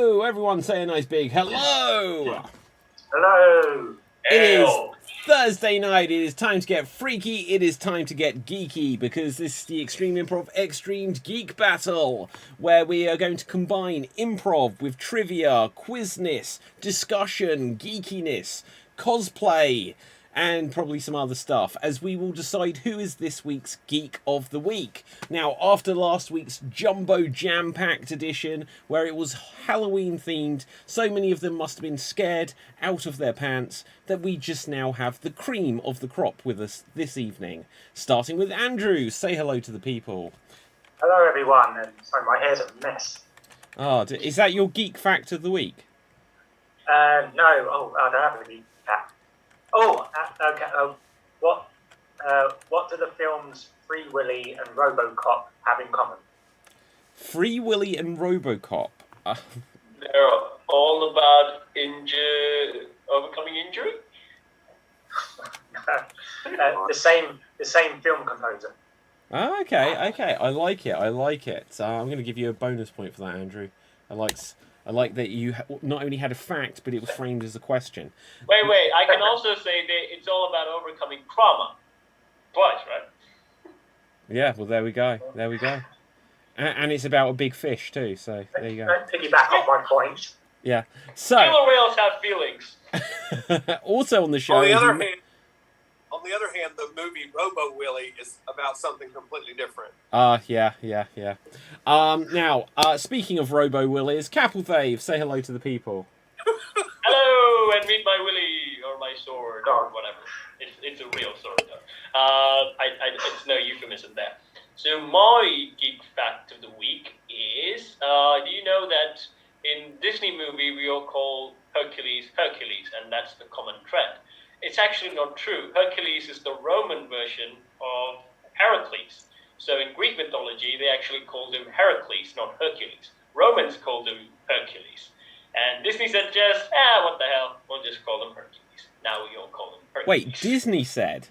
Hello, everyone say a nice big hello. Hello. It is Thursday night. It is time to get freaky. It is time to get geeky because this is the Extreme Improv Xstreamed Geek Battle, where we are going to combine improv with trivia, quizness, discussion, geekiness, cosplay, and probably some other stuff, as we will decide who is this week's Geek of the Week. Now, after last week's jumbo jam-packed edition, where it was Halloween-themed, so many of them must have been scared out of their pants that we just now have the cream of the crop with us this evening. Starting with Andrew. Say hello to the people. Hello, everyone. And sorry, my hair's a mess. Oh, is that your Geek Fact of the Week? No. Oh, I don't have a Geek Fact. Oh, okay. What do the films Free Willy and RoboCop have in common? Free Willy and RoboCop. They're all about overcoming injury. The same film composer. Oh, okay. I like it. I'm going to give you a bonus point for that, Andrew. I like that you not only had a fact, but it was framed as a question. Wait. I can also say that it's all about overcoming trauma. Twice, right? Yeah, well, there we go. And it's about a big fish, too, so there you go. Don't piggyback off my point. Yeah. So, killer whales have feelings. Also on the show... On the other hand, the movie Robo Willie is about something completely different. Yeah. Now, speaking of Robo Willies, Capelthave, say hello to the people. Hello, and meet my Willy, or my sword, or whatever. It's a real sword, though. It's no euphemism there. So my geek fact of the week is, do you know that in Disney movie we all call Hercules, and that's the common thread? It's actually not true. Hercules is the Roman version of Heracles. So in Greek mythology, they actually called him Heracles, not Hercules. Romans called him Hercules. And Disney said just, what the hell, we'll just call him Hercules. Now we all call him Hercules. Wait, Disney said?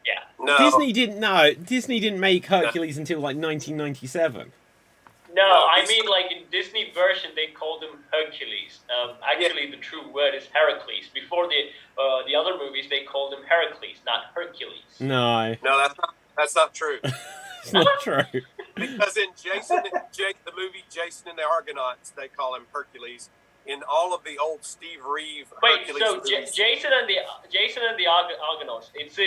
Yeah. No. Disney didn't make Hercules until like 1997. No, I mean, like, in Disney version, they called him Hercules. Actually, the true word is Heracles. Before the other movies, they called him Heracles, not Hercules. No, that's not true. It's not true. Because in the movie Jason and the Argonauts, they call him Hercules. In all of the old Steve Reeve Hercules movies, Jason and the Argonauts, is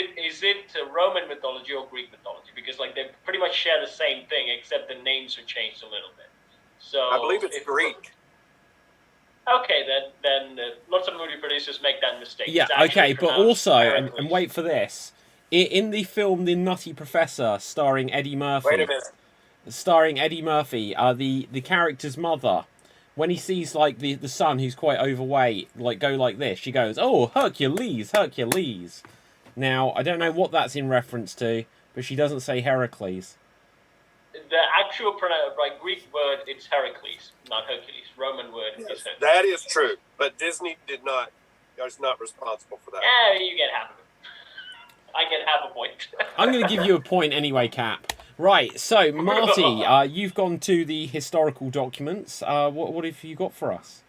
it Roman mythology or Greek mythology? Because like they pretty much share the same thing, except the names are changed a little bit. So I believe it's Greek. Okay, then lots of movie producers make that mistake. Yeah, okay, but also, and wait for this, in the film The Nutty Professor, starring Eddie Murphy. Wait a minute. Starring Eddie Murphy, the character's mother, when he sees like the son who's quite overweight, like go like this, she goes, "Oh, Hercules." Now I don't know what that's in reference to, but she doesn't say Heracles. The actual Greek word, it's Heracles, not Hercules. Roman word is Hercules. That is true, but Disney is not responsible for that. Yeah, you get half of it. I get half a point. I'm going to give you a point anyway, Cap. Right, so Marty, you've gone to the historical documents. What have you got for us?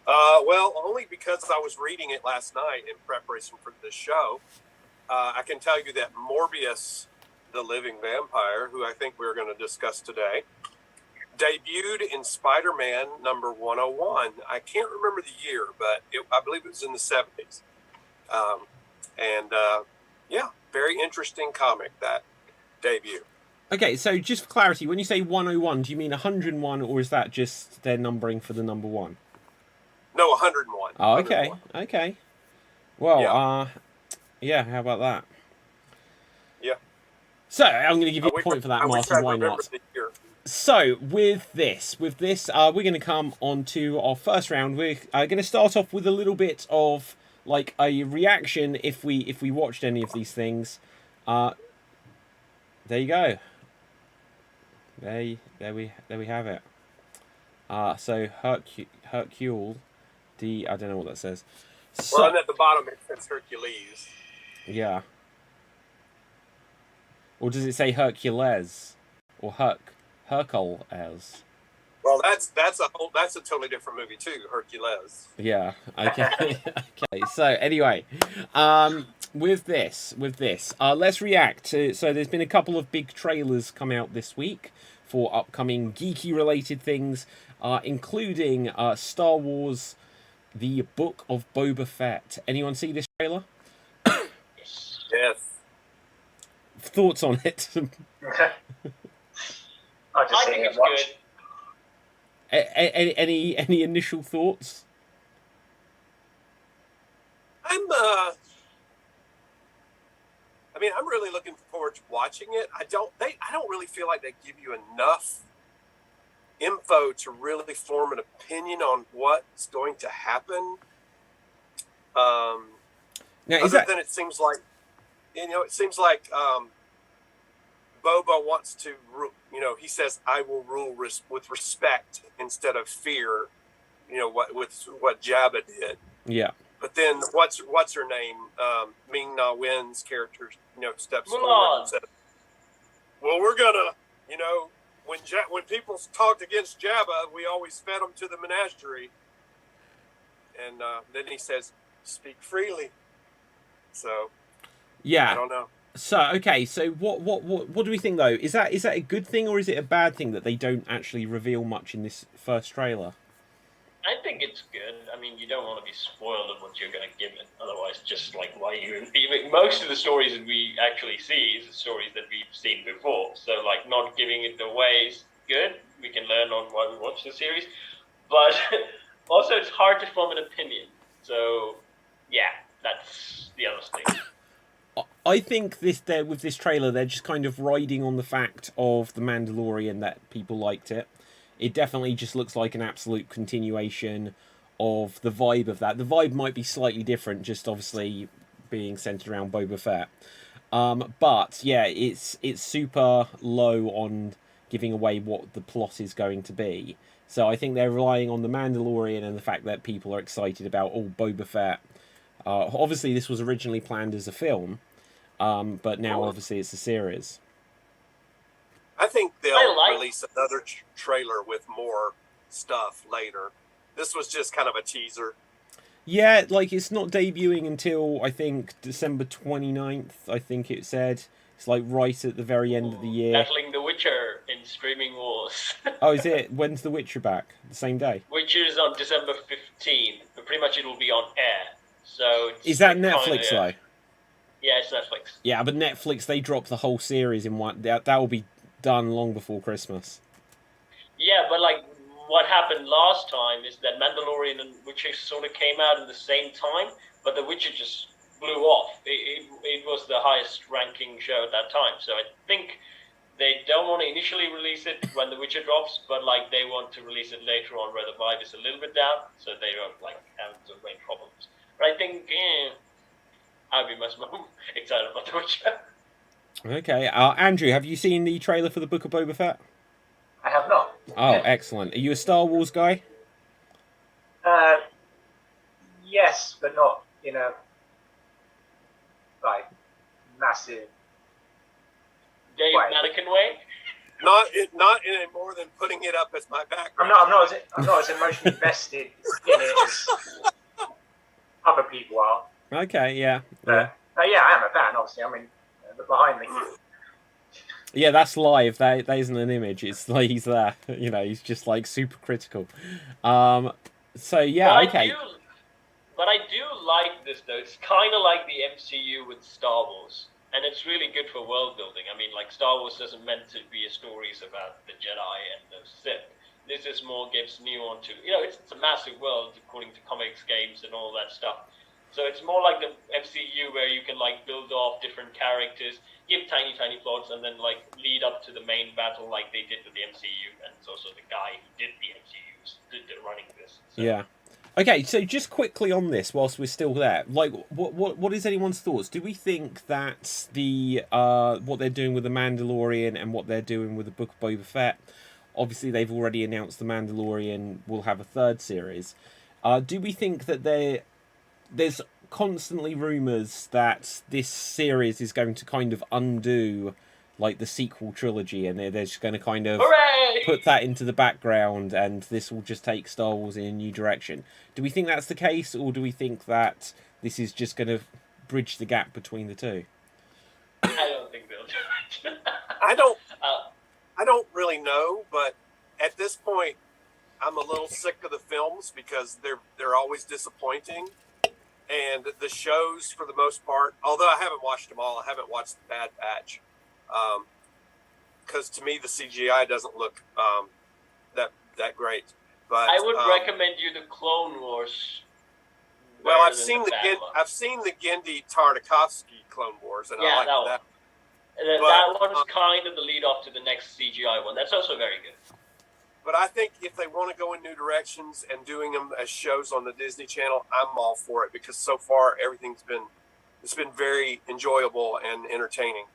Well, only because I was reading it last night in preparation for this show. I can tell you that Morbius, the living vampire, who I think we're going to discuss today, debuted in Spider-Man number 101. I can't remember the year, but I believe it was in the 70s. Very interesting comic, that debut. Okay, so just for clarity, when you say 101, do you mean 101, or is that just their numbering for the number one? No, 101. Oh, okay, 101. okay. Well, yeah, how about that? Yeah. So, I'm going to give you a point for that, Martin, why not? So, with this, we're going to come on to our first round. We're going to start off with a little bit of, like, a reaction if we watched any of these things. There you go. There we have it. So Hercule, I don't know what that says. So, well, and at the bottom it says Hercules. Yeah. Or does it say Hercules or Hercules? Well, that's a totally different movie too, Hercules. Yeah. Okay. Okay. So anyway, with this, let's react to. So there's been a couple of big trailers come out this week for upcoming geeky related things, including Star Wars: The Book of Boba Fett. Anyone see this trailer? Yes. Yes. Thoughts on it? I just I seen think it it's once. good. Any initial thoughts? I'm really looking forward to watching it. I don't really feel like they give you enough info to really form an opinion on what's going to happen. Now, Other than it seems like Boba wants to, he says, "I will rule with respect instead of fear." With what Jabba did. Yeah. But then what's her name? Ming Na Wen's character, steps Mulan. forward and says, "Well, we're gonna, when people talked against Jabba, we always fed them to the menagerie." And then he says, "Speak freely." So Yeah. I don't know. So okay, so what do we think though? Is that a good thing or is it a bad thing that they don't actually reveal much in this first trailer? I think it's good. I mean, you don't want to be spoiled of what you're going to give it. Otherwise, just like most of the stories that we actually see is the stories that we've seen before. So, like, not giving it away is good. We can learn on why we watch the series. But also, it's hard to form an opinion. So, yeah, that's the other thing. I think with this trailer, they're just kind of riding on the fact of The Mandalorian that people liked it. It definitely just looks like an absolute continuation of the vibe of that. The vibe might be slightly different, just obviously being centered around Boba Fett. But yeah, it's super low on giving away what the plot is going to be. So I think they're relying on The Mandalorian and the fact that people are excited about Boba Fett. Obviously, this was originally planned as a film, but now obviously it's a series. I think they'll release another trailer with more stuff later. This was just kind of a teaser. Yeah, like it's not debuting until I think December 29th, I think it said. It's like right at the very end of the year. Battling The Witcher in streaming wars. Oh, is it? When's The Witcher back? The same day? Witcher's on December 15th, but pretty much it'll be on air. So is that Netflix though? Yeah, it's Netflix. Yeah, but Netflix, they drop the whole series in one. That will be done long before Christmas. Yeah, but like what happened last time is that Mandalorian and Witcher sort of came out at the same time, but The Witcher just blew off. It was the highest ranking show at that time. So I think they don't want to initially release it when The Witcher drops, but like they want to release it later on where the vibe is a little bit down, so they don't like have the main problems. But I think I'd be much more excited about The Witcher. Okay, Andrew, have you seen the trailer for the Book of Boba Fett? I have not. Oh, excellent. Are you a Star Wars guy? Yes, but not like massive. Dave Mannequin way. Not in more than putting it up as my background. I'm not as emotionally invested in it as other people are. Okay, yeah. Yeah, I am a fan. Obviously, I mean, behind me. Yeah, that's live. That isn't an image. It's like he's there. He's just like super critical. So yeah, okay. But I do like this though. It's kind of like the MCU with Star Wars, and it's really good for world building. I mean, like Star Wars isn't meant to be stories about the Jedi and the Sith. This is more gives nuance to it's a massive world according to comics, games, and all that stuff. So it's more like the MCU where you can like build off different characters, give tiny plots, and then like lead up to the main battle like they did with the MCU. And it's also the guy who did the MCU running this. So. Yeah. Okay, so just quickly on this, whilst we're still there, like, what is anyone's thoughts? Do we think that the what they're doing with the Mandalorian and what they're doing with the Book of Boba Fett, obviously they've already announced the Mandalorian will have a third series. Do we think that there's constantly rumours that this series is going to kind of undo like the sequel trilogy, and they're just going to kind of Hooray! put that into the background, and this will just take Star Wars in a new direction. Do we think that's the case, or do we think that this is just going to bridge the gap between the two? I don't think they'll do it. I don't really know, but at this point, I'm a little sick of the films because they're always disappointing, and the shows for the most part. Although I haven't watched them all, I haven't watched the Bad Batch, because to me the CGI doesn't look that great. But I would recommend you the Clone Wars. Well, I've seen the Genndy Tartakovsky Clone Wars, and I like that. That one's kind of the lead off to the next CGI one. That's also very good. But I think if they want to go in new directions and doing them as shows on the Disney Channel, I'm all for it, because so far it's been very enjoyable and entertaining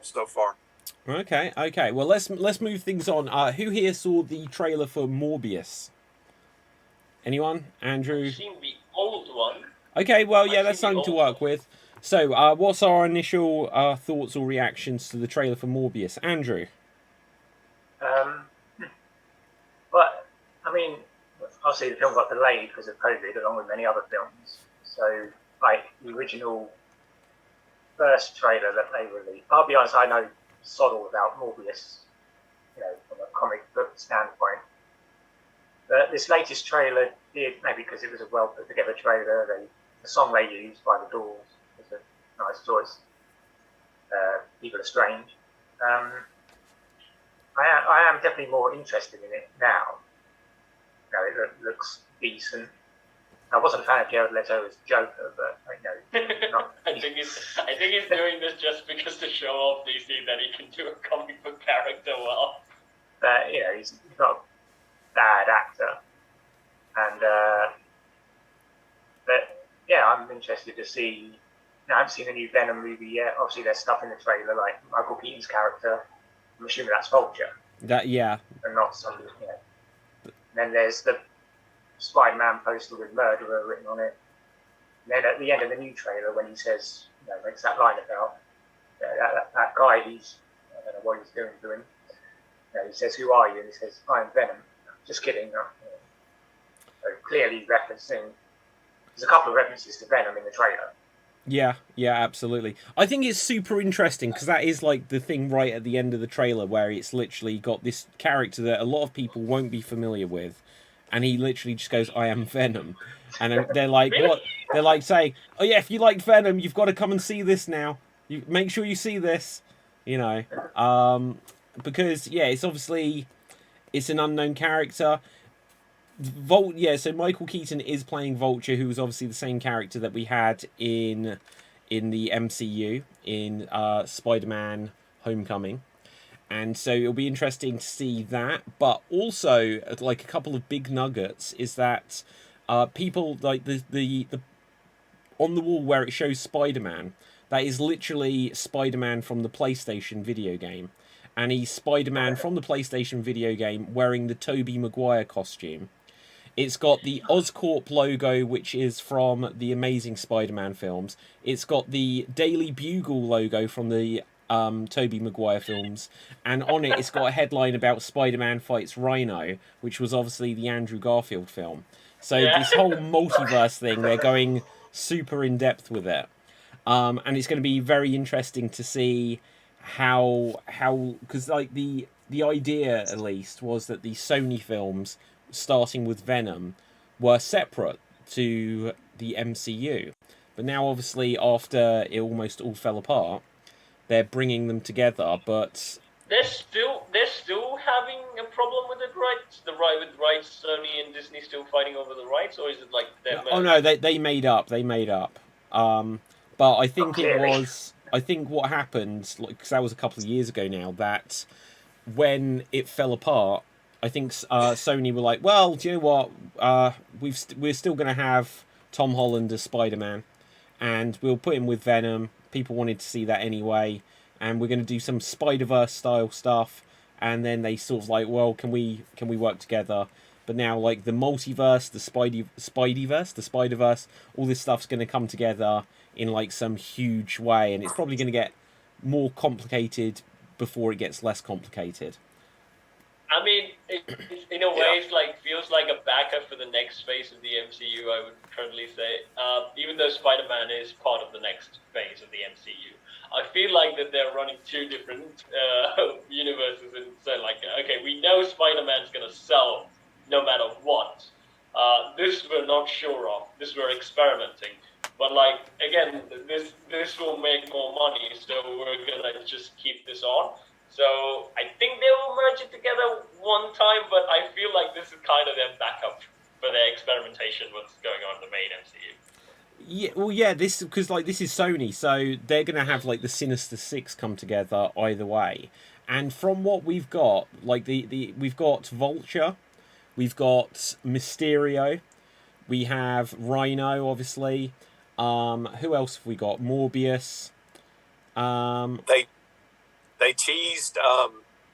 so far. Okay. Well, let's move things on. Who here saw the trailer for Morbius? Anyone? Andrew? I've seen the old one. Okay, well, yeah, that's something to work with. So, what's our initial thoughts or reactions to the trailer for Morbius? Andrew? But, I mean, obviously the film got delayed because of COVID, along with many other films. So, like, the original first trailer that they released, I'll be honest, I know sod all about Morbius, from a comic book standpoint. But this latest trailer did, maybe because it was a well put together trailer, the song they used, By the Doors, was a nice choice. People Are Strange. I am definitely more interested in it now. It looks decent. I wasn't a fan of Jared Leto as Joker, but I think he's doing this just because to show off DC that he can do a comic book character well. But he's not a bad actor, and but yeah, I'm interested to see. I haven't seen a new Venom movie yet. Obviously, there's stuff in the trailer like Michael Keaton's character. I'm assuming that's Vulture. Yeah. And not some, And then there's the Spider-Man poster with Murderer written on it. And then at the end of the new trailer, when he says, makes that line about that guy, I don't know what he's doing to him. He says, "Who are you?" And he says, "I'm Venom." Just kidding. So clearly referencing. There's a couple of references to Venom in the trailer. Yeah, absolutely. I think it's super interesting because that is like the thing right at the end of the trailer where it's literally got this character that a lot of people won't be familiar with, and he literally just goes, "I am Venom," and they're like, "What?" They're like saying, "Oh yeah, if you like Venom, you've got to come and see this now. You make sure you see this," because it's obviously it's an unknown character. So Michael Keaton is playing Vulture, who was obviously the same character that we had in the MCU in Spider-Man Homecoming, and so it'll be interesting to see that. But also, like, a couple of big nuggets is that people like the on the wall where it shows Spider-Man, that is literally Spider-Man from the PlayStation video game, and he's Spider-Man from the PlayStation video game wearing the Tobey Maguire costume. It's got the Oscorp logo, which is from the Amazing Spider-Man films. It's got the Daily Bugle logo from the Tobey Maguire films. And on it, it's got a headline about Spider-Man fights Rhino, which was obviously the Andrew Garfield film. So this whole multiverse thing, they're going super in-depth with it. And it's going to be very interesting to see how because like the idea, at least, was that the Sony films, starting with Venom, were separate to the MCU, but now obviously after it almost all fell apart, they're bringing them together. But they're still having a problem with the rights. Sony and Disney still fighting over the rights, or is it like they're no, they made up. But I think I think what happened, because that was a couple of years ago now, that when it fell apart, I think Sony were like, well, do you know what? We're still going to have Tom Holland as Spider-Man, and we'll put him with Venom. People wanted to see that anyway, and we're going to do some Spider-Verse style stuff. And then they sort of like, well, can we work together? But now, like, the multiverse, the Spider-Verse, all this stuff's going to come together in like some huge way, and it's probably going to get more complicated before it gets less complicated. I mean, in a way, it's like feels like a backup for the next phase of the MCU. I would currently say, even though Spider-Man is part of the next phase of the MCU, I feel like that they're running two different universes, and so like, okay, we know Spider-Man's gonna sell no matter what. This we're not sure of. This we're experimenting, but like again, this will make more money, so we're gonna just keep this on. So I think they will merge it together one time, but I feel like this is kind of their backup for their experimentation. What's going on in the main MCU? Yeah, well, yeah, this because like this is Sony, so they're gonna have like the Sinister Six come together either way. And from what we've got, like we've got Vulture, we've got Mysterio, we have Rhino, obviously. Who else have we got? Morbius. They teased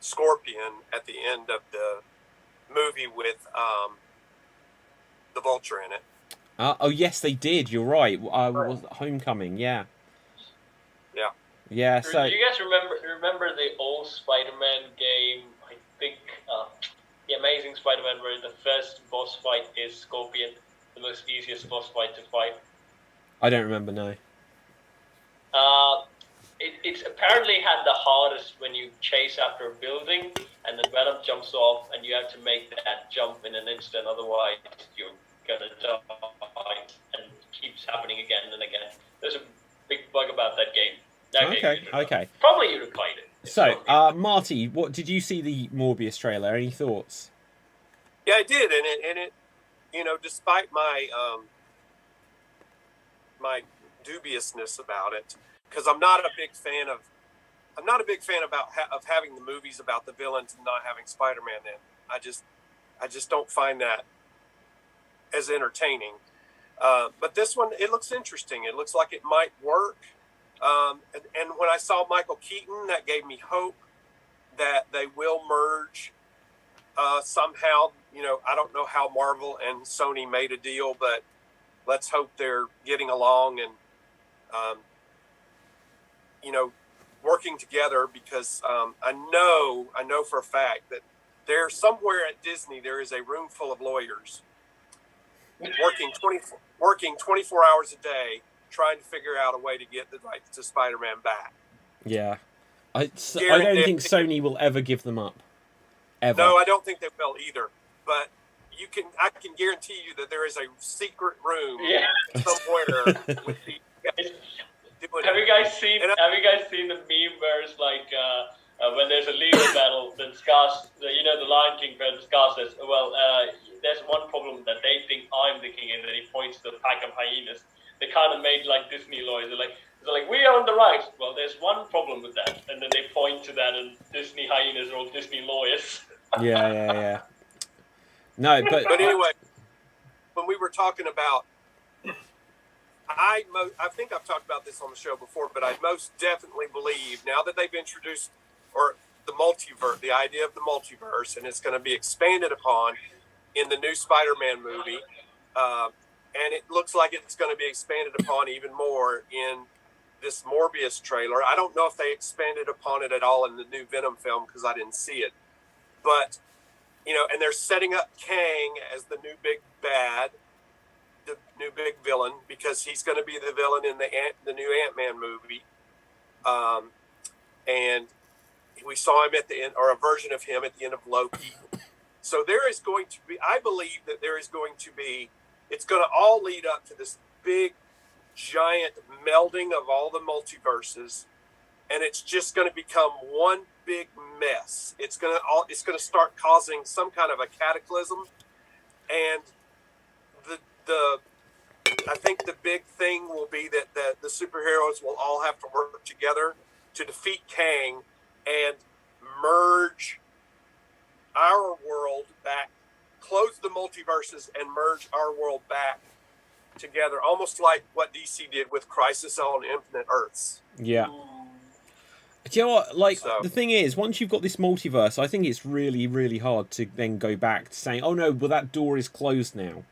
Scorpion at the end of the movie with the Vulture in it. Oh yes, they did. You're right. Was Homecoming? Yeah. Yeah. Yeah. So. Do you guys remember the old Spider-Man game? I think the Amazing Spider-Man, where the first boss fight is Scorpion, the most easiest boss fight to fight. I don't remember. No. It's apparently had the hardest when you chase after a building and the Venom jumps off and you have to make that jump in an instant, otherwise you're gonna die, and it keeps happening again and again. There's a big bug about that game. Okay. Probably you'd have played it. So, Marty, what did you see the Morbius trailer? Any thoughts? Yeah, I did, and it, you know, despite my my dubiousness about it. Because I'm not a big fan of having the movies about the villains and not having Spider-Man in. I just don't find that as entertaining. But this one, it looks interesting. It looks like it might work. And when I saw Michael Keaton, that gave me hope that they will merge somehow. You know, I don't know how Marvel and Sony made a deal, but let's hope they're getting along and you know, working together, because I know for a fact that there's somewhere at Disney there is a room full of lawyers working 24 hours a day trying to figure out a way to get the rights to Spider-Man back. Yeah, I don't think Sony will ever give them up. Ever. No, I don't think they will either. But I can guarantee you that there is a secret room somewhere with the. Have you guys seen the meme where it's like when there's a legal battle, then Scar, the Lion King friend, Scar says, "Well, there's one problem that they think I'm the king," and then he points to the pack of hyenas. They kind of made like Disney lawyers. They're like, we own the rights. Well, there's one problem with that, and then they point to that, and Disney hyenas are all Disney lawyers. Yeah. No, but anyway, when we were talking about. I think I've talked about this on the show before, but I most definitely believe now that they've introduced the multiverse, the idea of the multiverse, and it's going to be expanded upon in the new Spider-Man movie, and it looks like it's going to be expanded upon even more in this Morbius trailer. I don't know if they expanded upon it at all in the new Venom film because I didn't see it, but and they're setting up Kang as the new big bad. The new big villain, because he's going to be the villain in the new Ant-Man movie, and we saw him at the end, or a version of him at the end of Loki. So there is going to be, I believe that there is going to be, it's going to all lead up to this big, giant melding of all the multiverses, and it's just going to become one big mess. It's going to start causing some kind of a cataclysm, and I think the big thing will be that the superheroes will all have to work together to defeat Kang and merge our world back, close the multiverses and merge our world back together, almost like what DC did with Crisis on Infinite Earths. Yeah. Do you know what? The thing is, once you've got this multiverse, I think it's really, really hard to then go back to saying, oh no, well that door is closed now.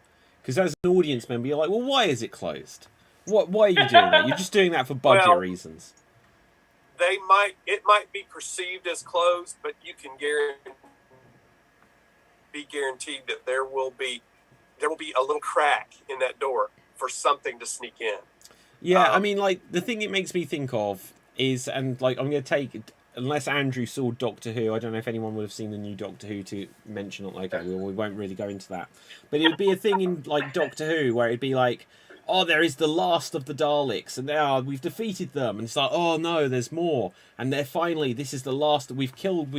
Because as an audience member, you're like, well, why is it closed? Why are you doing that? You're just doing that for budget reasons. it might be perceived as closed, but you can be guaranteed that there will be a little crack in that door for something to sneak in. Yeah, I mean, like, the thing it makes me think of is, and like, I'm going to take, unless Andrew saw Doctor Who, I don't know if anyone would have seen the new Doctor Who to mention it. Like, we won't really go into that. But it would be a thing in, like, Doctor Who where it'd be like, oh, there is the last of the Daleks, and now we've defeated them. And it's like, oh no, there's more. And they're finally, this is the last, we've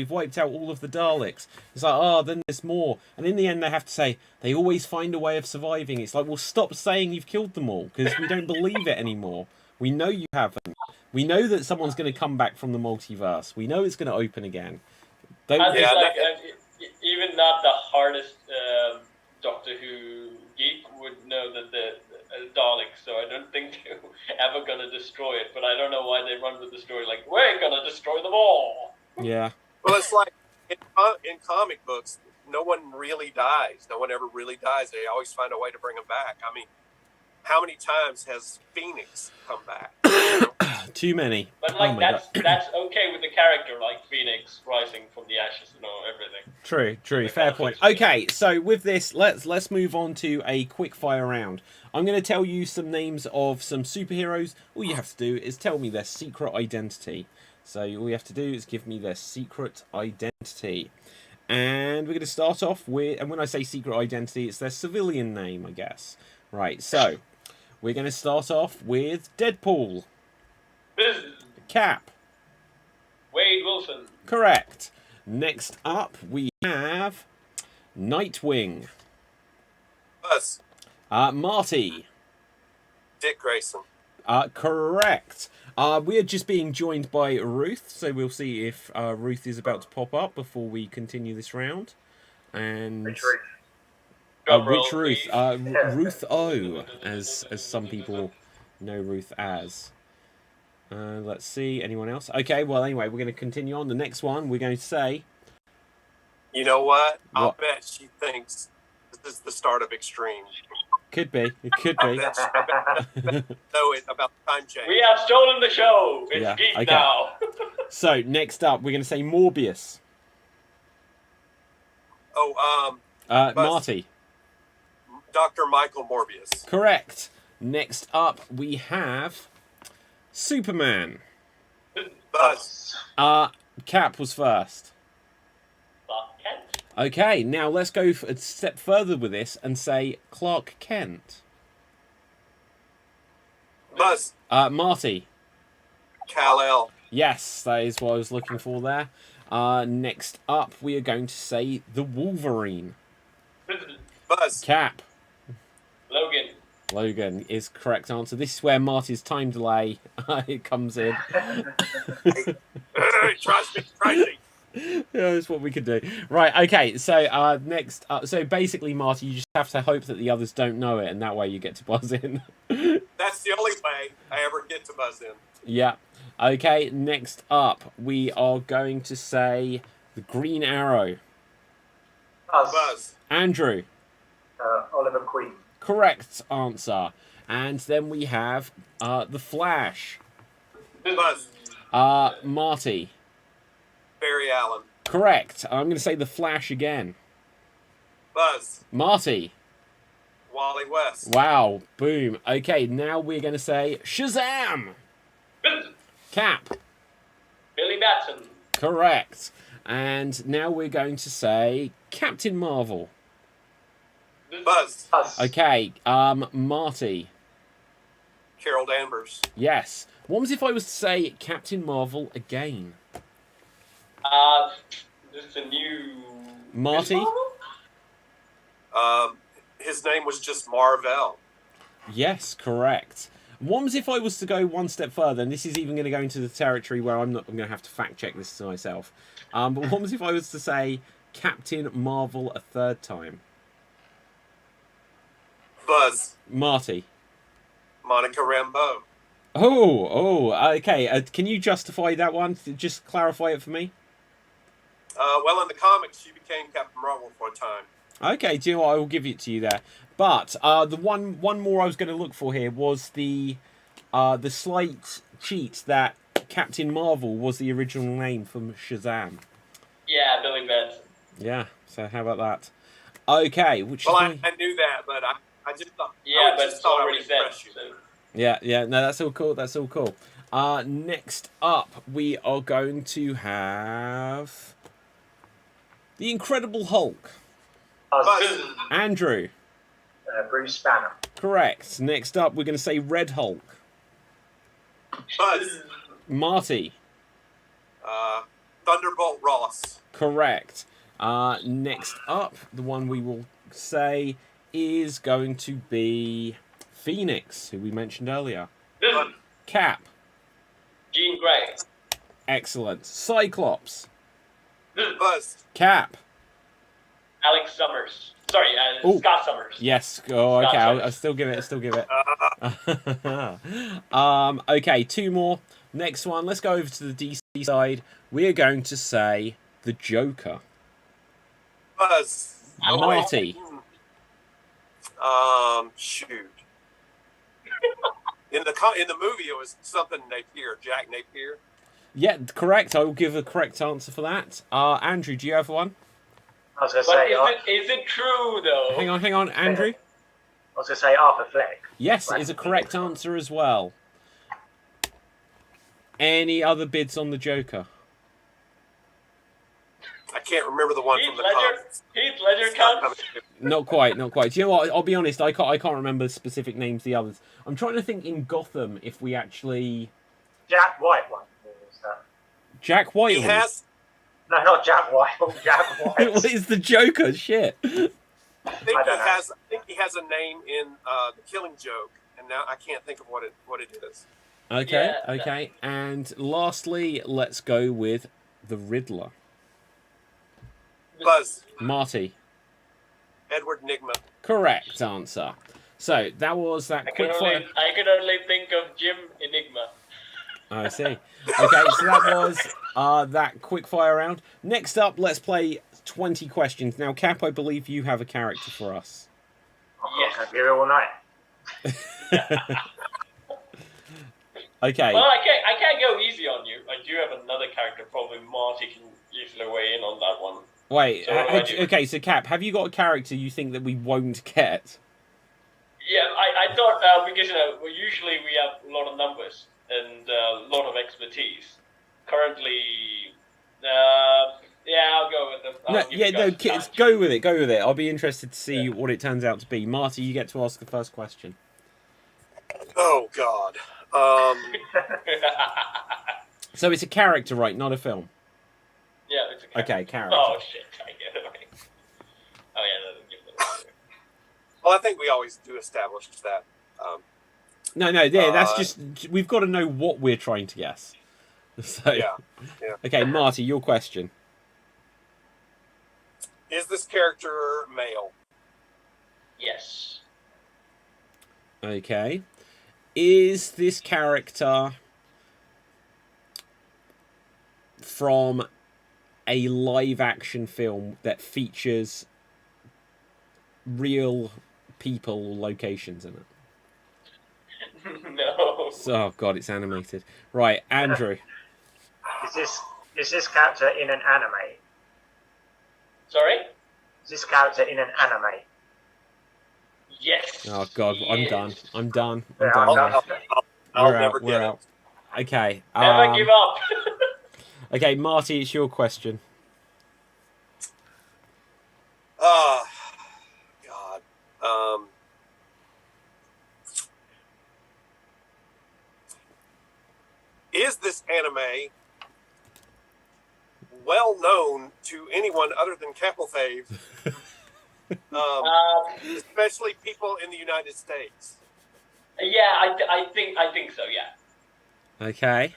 wiped out all of the Daleks. It's like, oh, then there's more. And in the end, they have to say, they always find a way of surviving. It's like, well, stop saying you've killed them all, because we don't believe it anymore. We know you haven't. We know that someone's going to come back from the multiverse. We know it's going to open again. I think, like, even not the hardest Doctor Who geek would know that the Daleks, so I don't think they're ever going to destroy it. But I don't know why they run with the story like, we're going to destroy them all. Yeah. Well, it's like in comic books, no one really dies. No one ever really dies. They always find a way to bring them back. I mean, how many times has Phoenix come back? Too many. But like that's okay with the character, like Phoenix rising from the ashes and all everything. True. Fair point. Okay, so with this, let's move on to a quick fire round. I'm going to tell you some names of some superheroes. All you have to do is tell me their secret identity. So all you have to do is give me their secret identity. And we're going to start off with, and when I say secret identity, it's their civilian name, I guess. Right, so we're going to start off with Deadpool. Cap. Wade Wilson. Correct. Next up, we have Nightwing. Buzz. Marty. Dick Grayson. Correct. We are just being joined by Ruth, so we'll see if Ruth is about to pop up before we continue this round. And Which Ruth? which Ruth? Ruth O, as some people know Ruth as. Let's see, anyone else? Okay, well, anyway, we're going to continue on. The next one, we're going to say... You know what? I'll bet she thinks this is the start of Xstreamed. Could be. It could be. I bet know it about time change. We have stolen the show. It's Geek okay. now. So, next up, we're going to say Morbius. Oh, Marty. Dr. Michael Morbius. Correct. Next up, we have Superman. Buzz. Cap was first. Kent. Okay, now let's go a step further with this and say Clark Kent. Buzz. Marty. Kal-El. Yes, that is what I was looking for there. Next up, we are going to say the Wolverine. Buzz. Cap. Logan is correct answer. This is where Marty's time delay it comes in. Trust me. Yeah, that's what we could do. Right, okay, so next... so basically, Marty, you just have to hope that the others don't know it, and that way you get to buzz in. That's the only way I ever get to buzz in. Yeah. Okay, next up, we are going to say the Green Arrow. Buzz. Andrew. Oliver Queen. Correct answer. And then we have the Flash. Buzz. Marty. Barry Allen. Correct. I'm going to say the Flash again. Buzz. Marty. Wally West. Wow. Boom. Okay, now we're going to say Shazam. Cap. Billy Batson. Correct. And now we're going to say Captain Marvel. Buzz. Okay, Marty. Carol Danvers. Yes. What was if I was to say Captain Marvel again? This is a new... Marty? His name was just Marvel. Yes, correct. What was if I was to go one step further, and this is even going to go into the territory where I'm going to have to fact check this to myself. But what was if I was to say Captain Marvel a third time? Buzz. Marty. Monica Rambeau. Okay. Can you justify that one? Just clarify it for me. Well, in the comics, she became Captain Marvel for a time. Okay, do you know what? I will give it to you there. But the one more I was going to look for here was the slight cheat that Captain Marvel was the original name for Shazam. Yeah, Billy Benson. Yeah, so how about that? Okay, which Well, is I knew that, but I just thought. Yeah, I but just it's thought I already would said. impress you. So. yeah, no, that's all cool. That's all cool. Next up, we are going to have the Incredible Hulk. Buzz. Andrew, Bruce Banner. correct. Next up, we're going to say Red Hulk. Buzz. Marty, Thunderbolt Ross. correct. Next up, the one we will say is going to be Phoenix, who we mentioned earlier. Cap, Jean Grey. excellent. Cyclops, Buzz. Cap. Alex Summers. Sorry, Ooh. Scott Summers. Yes. Oh, okay. Scott I'll still give it. Still give it. Okay, two more. Next one. Let's go over to the DC side. We are going to say the Joker. Buzz. Marty. Shoot. In the movie, it was something Napier, Jack Napier. Yeah, correct. I will give a correct answer for that. Andrew, do you have one? I was going to But say. is it true though? Hang on, Andrew. I was going to say Arthur Fleck. Yes, is a correct answer as well. Any other bids on the Joker? I can't remember the one Heath from the Ledger. comics. Heath Ledger It's not counts. coming to me. Not quite. Do you know what? I'll be honest. I can't remember specific names of the others. I'm trying to think in Gotham if we actually Jack White one. Was that? Jack White. He has. No, not Jack White. Jack White. What is the Joker? Shit. I think I don't know. I think he has a name in the Killing Joke, and now I can't think of what it is. Okay, Yeah, okay. And lastly, let's go with the Riddler. Buzz. Marty. Edward Nygma. Correct answer. So that was that I can quickfire. only think of Jim Enigma. I see. Okay, so that was that quickfire round. Next up, let's play 20 questions. Now, Cap, I believe you have a character for us. Yes. I can give it all night. Okay. Well, I can't go easy on you. I do have another character. Probably Marty can easily weigh in on that one. Wait. So what do I do? Okay, so Cap, have you got a character you think that we won't get? Yeah, I thought because usually we have a lot of numbers and a lot of expertise. Currently, yeah, I'll go with them. Kids, go with it. I'll be interested to see what it turns out to be. Marty, you get to ask the first question. Oh God. So it's a character, right? Not a film. Yeah, it's a character. Okay, character. Oh shit! I get it. Okay. Oh yeah, that doesn't give them. Well, I think we always do establish that. No, yeah, that's just we've got to know what we're trying to guess. So Yeah. Okay, Marty, your question. Is this character male? Yes. Okay. Is this character from a live action film that features real people or locations in it? No. Oh god, it's animated. Right, Andrew. Is this character in an anime? Sorry? Is this character in an anime? Yes. Oh god, I'm Yes. done. I'm done. Yeah, I'm done. I'll We're never out. get We're it. out. Okay. Never give up. Okay, Marty, it's your question. Oh, God. Is this anime well known to anyone other than Capelfave? Especially people in the United States. Yeah, I think so. Yeah. Okay.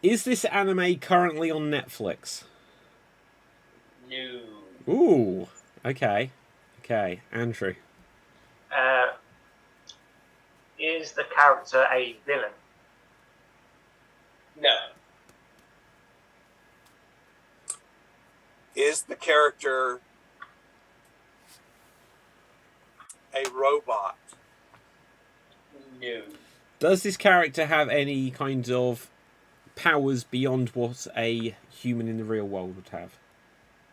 Is this anime currently on Netflix? No. Ooh. Okay. Okay, Andrew. Is the character a villain? No. Is the character a robot? No. Does this character have any kind of powers beyond what a human in the real world would have?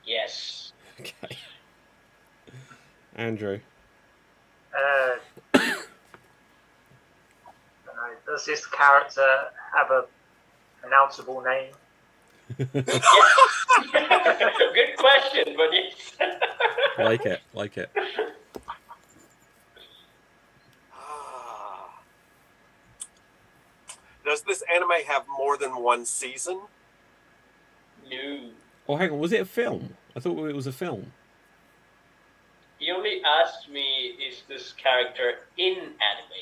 Yes. Okay. Andrew. Does this character have a pronounceable name? Good question, but yes. Like it. Does this anime have more than one season? No. Oh, hang on. Was it a film? I thought it was a film. He only asked me, is this character in anime?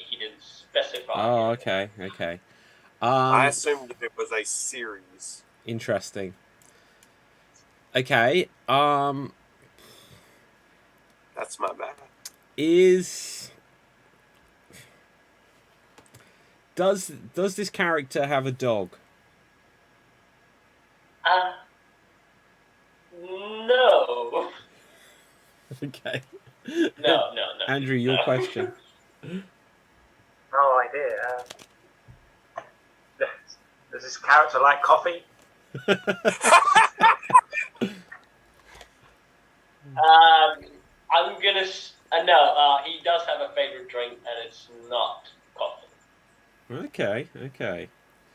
He didn't specify. Oh, okay. I assumed it was a series. Interesting. Okay. That's my bad. Does this character have a dog? No. Okay. No. Andrew, your question. No idea. Does this character like coffee? I'm gonna. No. He does have a favorite drink, and it's not coffee. Okay.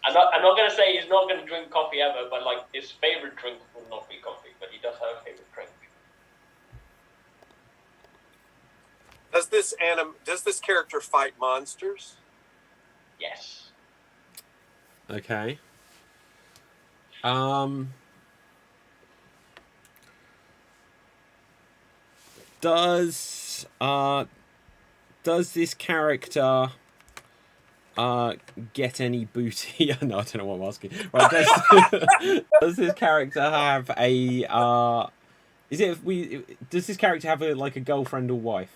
I'm not gonna say he's not gonna drink coffee ever, but like his favorite drink will not be coffee, but he does have a favorite drink. Does this character fight monsters? Yes. Okay. Does this character get any booty? No, I don't know what I'm asking. Right, does this character have a does this character have a girlfriend or wife?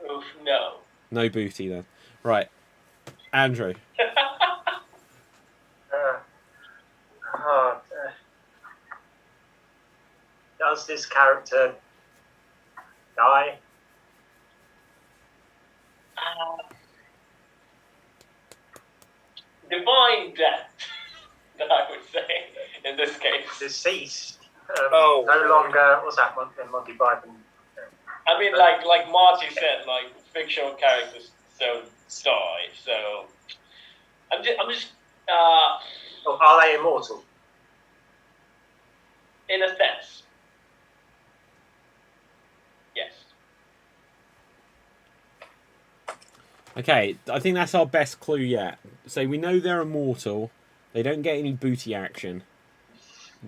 Oof, no. No booty then. Right. Andrew. Does this character die? Divine death, that I would say, in this case. Deceased. No longer. What's that one? Monty Python. I mean, like Marty said, like fictional characters don't die. So I'm just. Are they immortal? In a sense, yes. Okay, I think that's our best clue yet. So we know they're immortal. They don't get any booty action.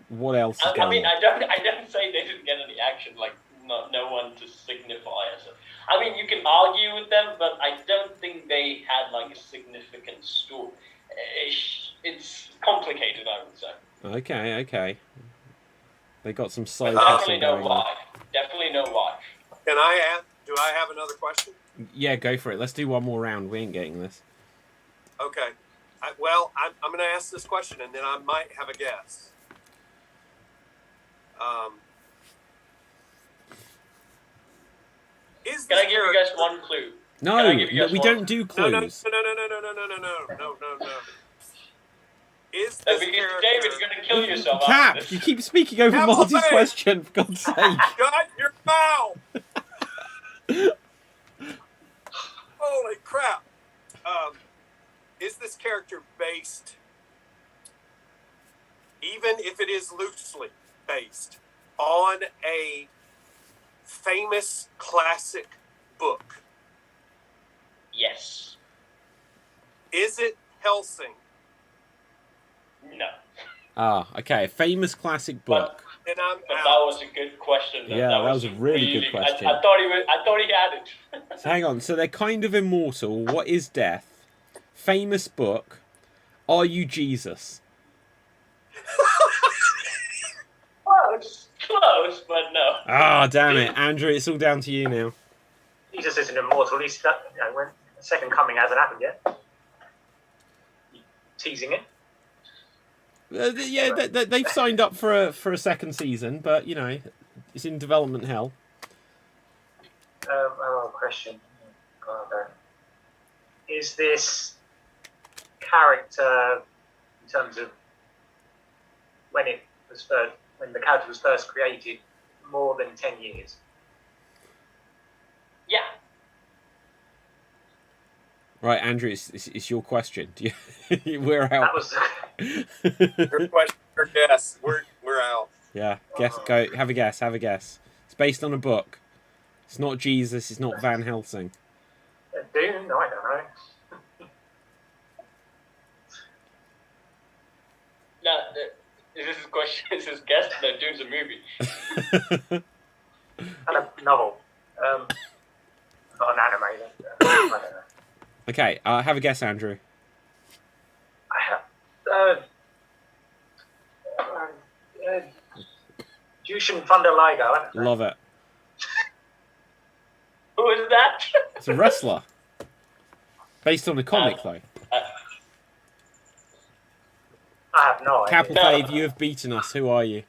What else is going on? I mean, I don't say they didn't get any action. Like, no one to signify as a. I mean, you can argue with them, but I don't think they had like a significant story. It's complicated, I would say. Okay. They got some side Definitely hustle no going on. wife. Definitely no wife. Can I ask? Do I have another question? Yeah, go for it. Let's do one more round. We ain't getting this. Okay. I'm going to ask this question, and then I might have a guess. Can I give you guys one clue? No, we don't do No. clues. No. Is No, this because character... David, you're going to kill yourself. Cap, after this. you keep speaking over Cap, Marty's obey. question, for God's sake. Shut your mouth! Holy crap! Is this character based, even if it is loosely based, on a famous classic book? Yes. Is it Helsing? No. Ah, okay. Famous classic book. And I'm But out. that was a good question. Yeah, that was a really good question. I thought he had it. So hang on. So they're kind of immortal. What is death? Famous book. Are you Jesus? Close, but no. Ah, damn it. Andrew, it's all down to you now. Jesus isn't immortal. He's when the second coming hasn't happened yet. You teasing it. Yeah, they've signed up for a second season, but, you know, it's in development hell. Question. God, is this character, in terms of when the character was first created, more than 10 years? Yeah. Right, Andrew, it's your question. Do you, we're out. That was Your question or guess? We're out. Yeah, guess. Go. Have a guess. Have a guess. It's based on a book. It's not Jesus. It's not Van Helsing. Dune. No, I don't know. No, this is a question. This is guess. No, Dune's a movie. And a novel. Not an anime. I don't know. Okay, have a guess, Andrew. Jushin Thunder Liger. I don't know. Love it. Who is that? It's a wrestler. Based on a comic, though. I have no idea. Capital Fave, you have beaten us. Who are you?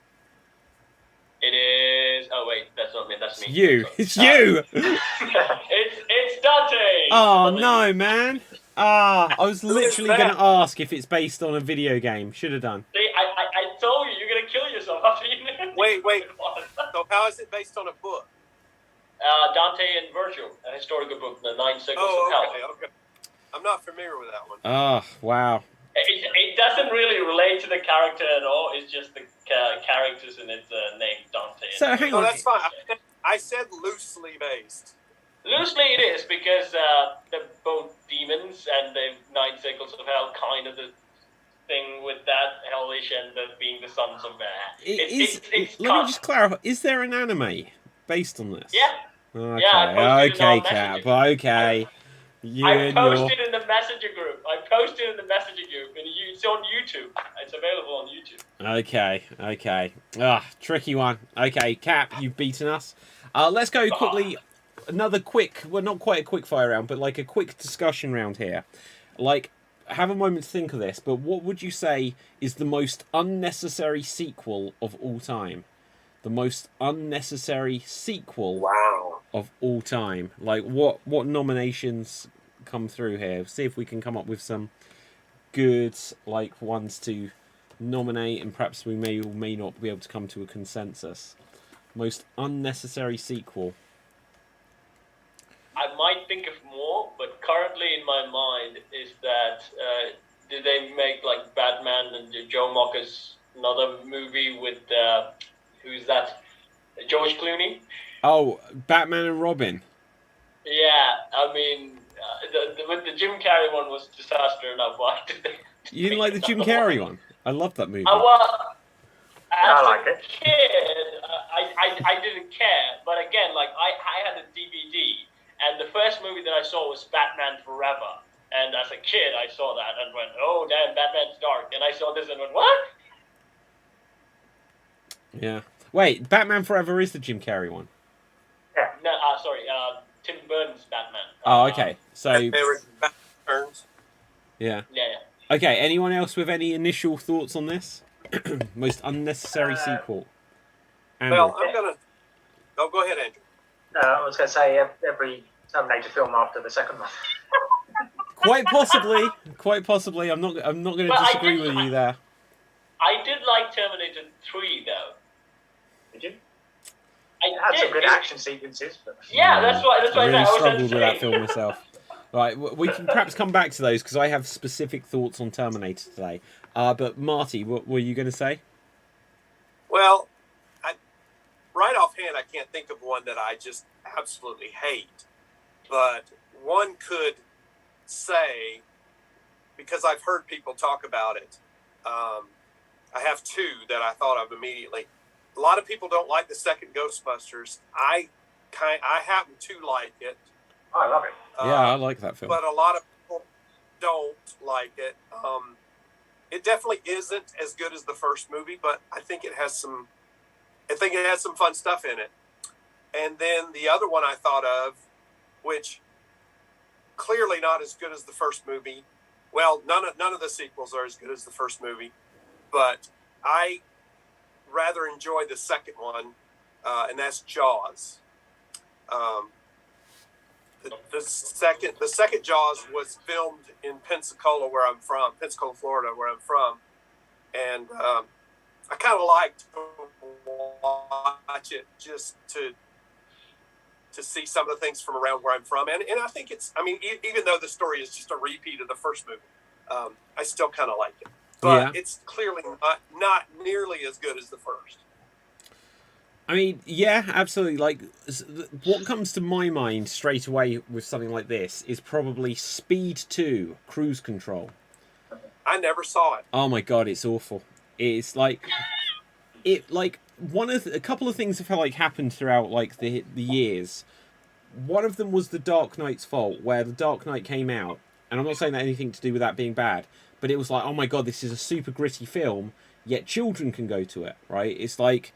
It is. Oh wait, that's not me. That's me. It's you. It's you. It's Dante. Oh no, man. I was literally going to ask if it's based on a video game. Should have done. See, I told you you're gonna kill yourself after you. Wait. So how is it based on a book? Dante and Virgil, a historical book, the Nine Signals of Hell. Okay. I'm not familiar with that one. Oh, wow. It doesn't really relate to the character at all. It's just the characters and its name, Dante. So hang No, on. that's fine. I said loosely based. Loosely it is, because they're both demons, and the Nine Signals of Hell kind of the thing with that, hellish, and being the sons of Let me just clarify. Is there an anime based on this? Yeah. Okay, Yeah, I posted it on Cap. Messenger. Okay. I posted in the messenger group. And it's on YouTube. It's available on YouTube. Okay. Tricky one. Okay, Cap, you've beaten us. Let's go quickly. Another quick, well, not quite a quick fire round, but like a quick discussion round here. Like, have a moment to think of this, but what would you say is the most unnecessary sequel of all time? The most unnecessary sequel of all time. Like, what nominations come through here? See if we can come up with some good, like, ones to nominate, and perhaps we may or may not be able to come to a consensus. Most unnecessary sequel. I might think of more, but currently in my mind is that did they make like Batman and Joe Mocker's another movie with who's that? George Clooney? Oh, Batman and Robin. Yeah, I mean the Jim Carrey one was disaster enough. Why did they? You didn't like the Jim Carrey one? I love that movie. Well, I as like a it. kid, I didn't care. But again, like I had a DVD, and the first movie that I saw was Batman Forever. And as a kid, I saw that and went, "Oh damn, Batman's dark." And I saw this and went, "What?" Yeah. Wait, Batman Forever is the Jim Carrey one. Yeah. No, sorry, Tim Burton's Batman. Oh, okay. So, They were back turns. yeah. Yeah. Okay, anyone else with any initial thoughts on this? Most unnecessary sequel. Andrew. Well, I'm gonna. Oh, go ahead, Andrew. I was going to say every Terminator film after the second one. Quite possibly. I'm not going to Well, disagree with you there. I did like Terminator 3 though. Did you? I It had did. some good action sequences, but Yeah, that's why. I really I was struggled with that saying. film myself. Right, we can perhaps come back to those because I have specific thoughts on Terminator today. But Marty, what were you going to say? Well, right offhand, I can't think of one that I just absolutely hate. But one could say, because I've heard people talk about it, I have two that I thought of immediately. A lot of people don't like the second Ghostbusters. I happen to like it. I love it. Yeah, I like that film. But a lot of people don't like it. It definitely isn't as good as the first movie, but I think it has some. I think it has some fun stuff in it. And then the other one I thought of, which clearly not as good as the first movie. Well, none of the sequels are as good as the first movie, but I rather enjoy the second one, and that's Jaws. The second Jaws was filmed in Pensacola, Florida, where I'm from, and I kind of like to watch it just to see some of the things from around where I'm from, and I think it's, I mean, even though the story is just a repeat of the first movie, I still kind of like it, but it's clearly not nearly as good as the first. I mean, yeah, absolutely. Like, what comes to my mind straight away with something like this is probably Speed 2, Cruise Control. I never saw it. Oh my god, it's awful. It's like, a couple of things have like happened throughout like the years. One of them was The Dark Knight's fault, where The Dark Knight came out, and I'm not saying that anything to do with that being bad, but it was like, oh my god, this is a super gritty film, yet children can go to it, right? It's like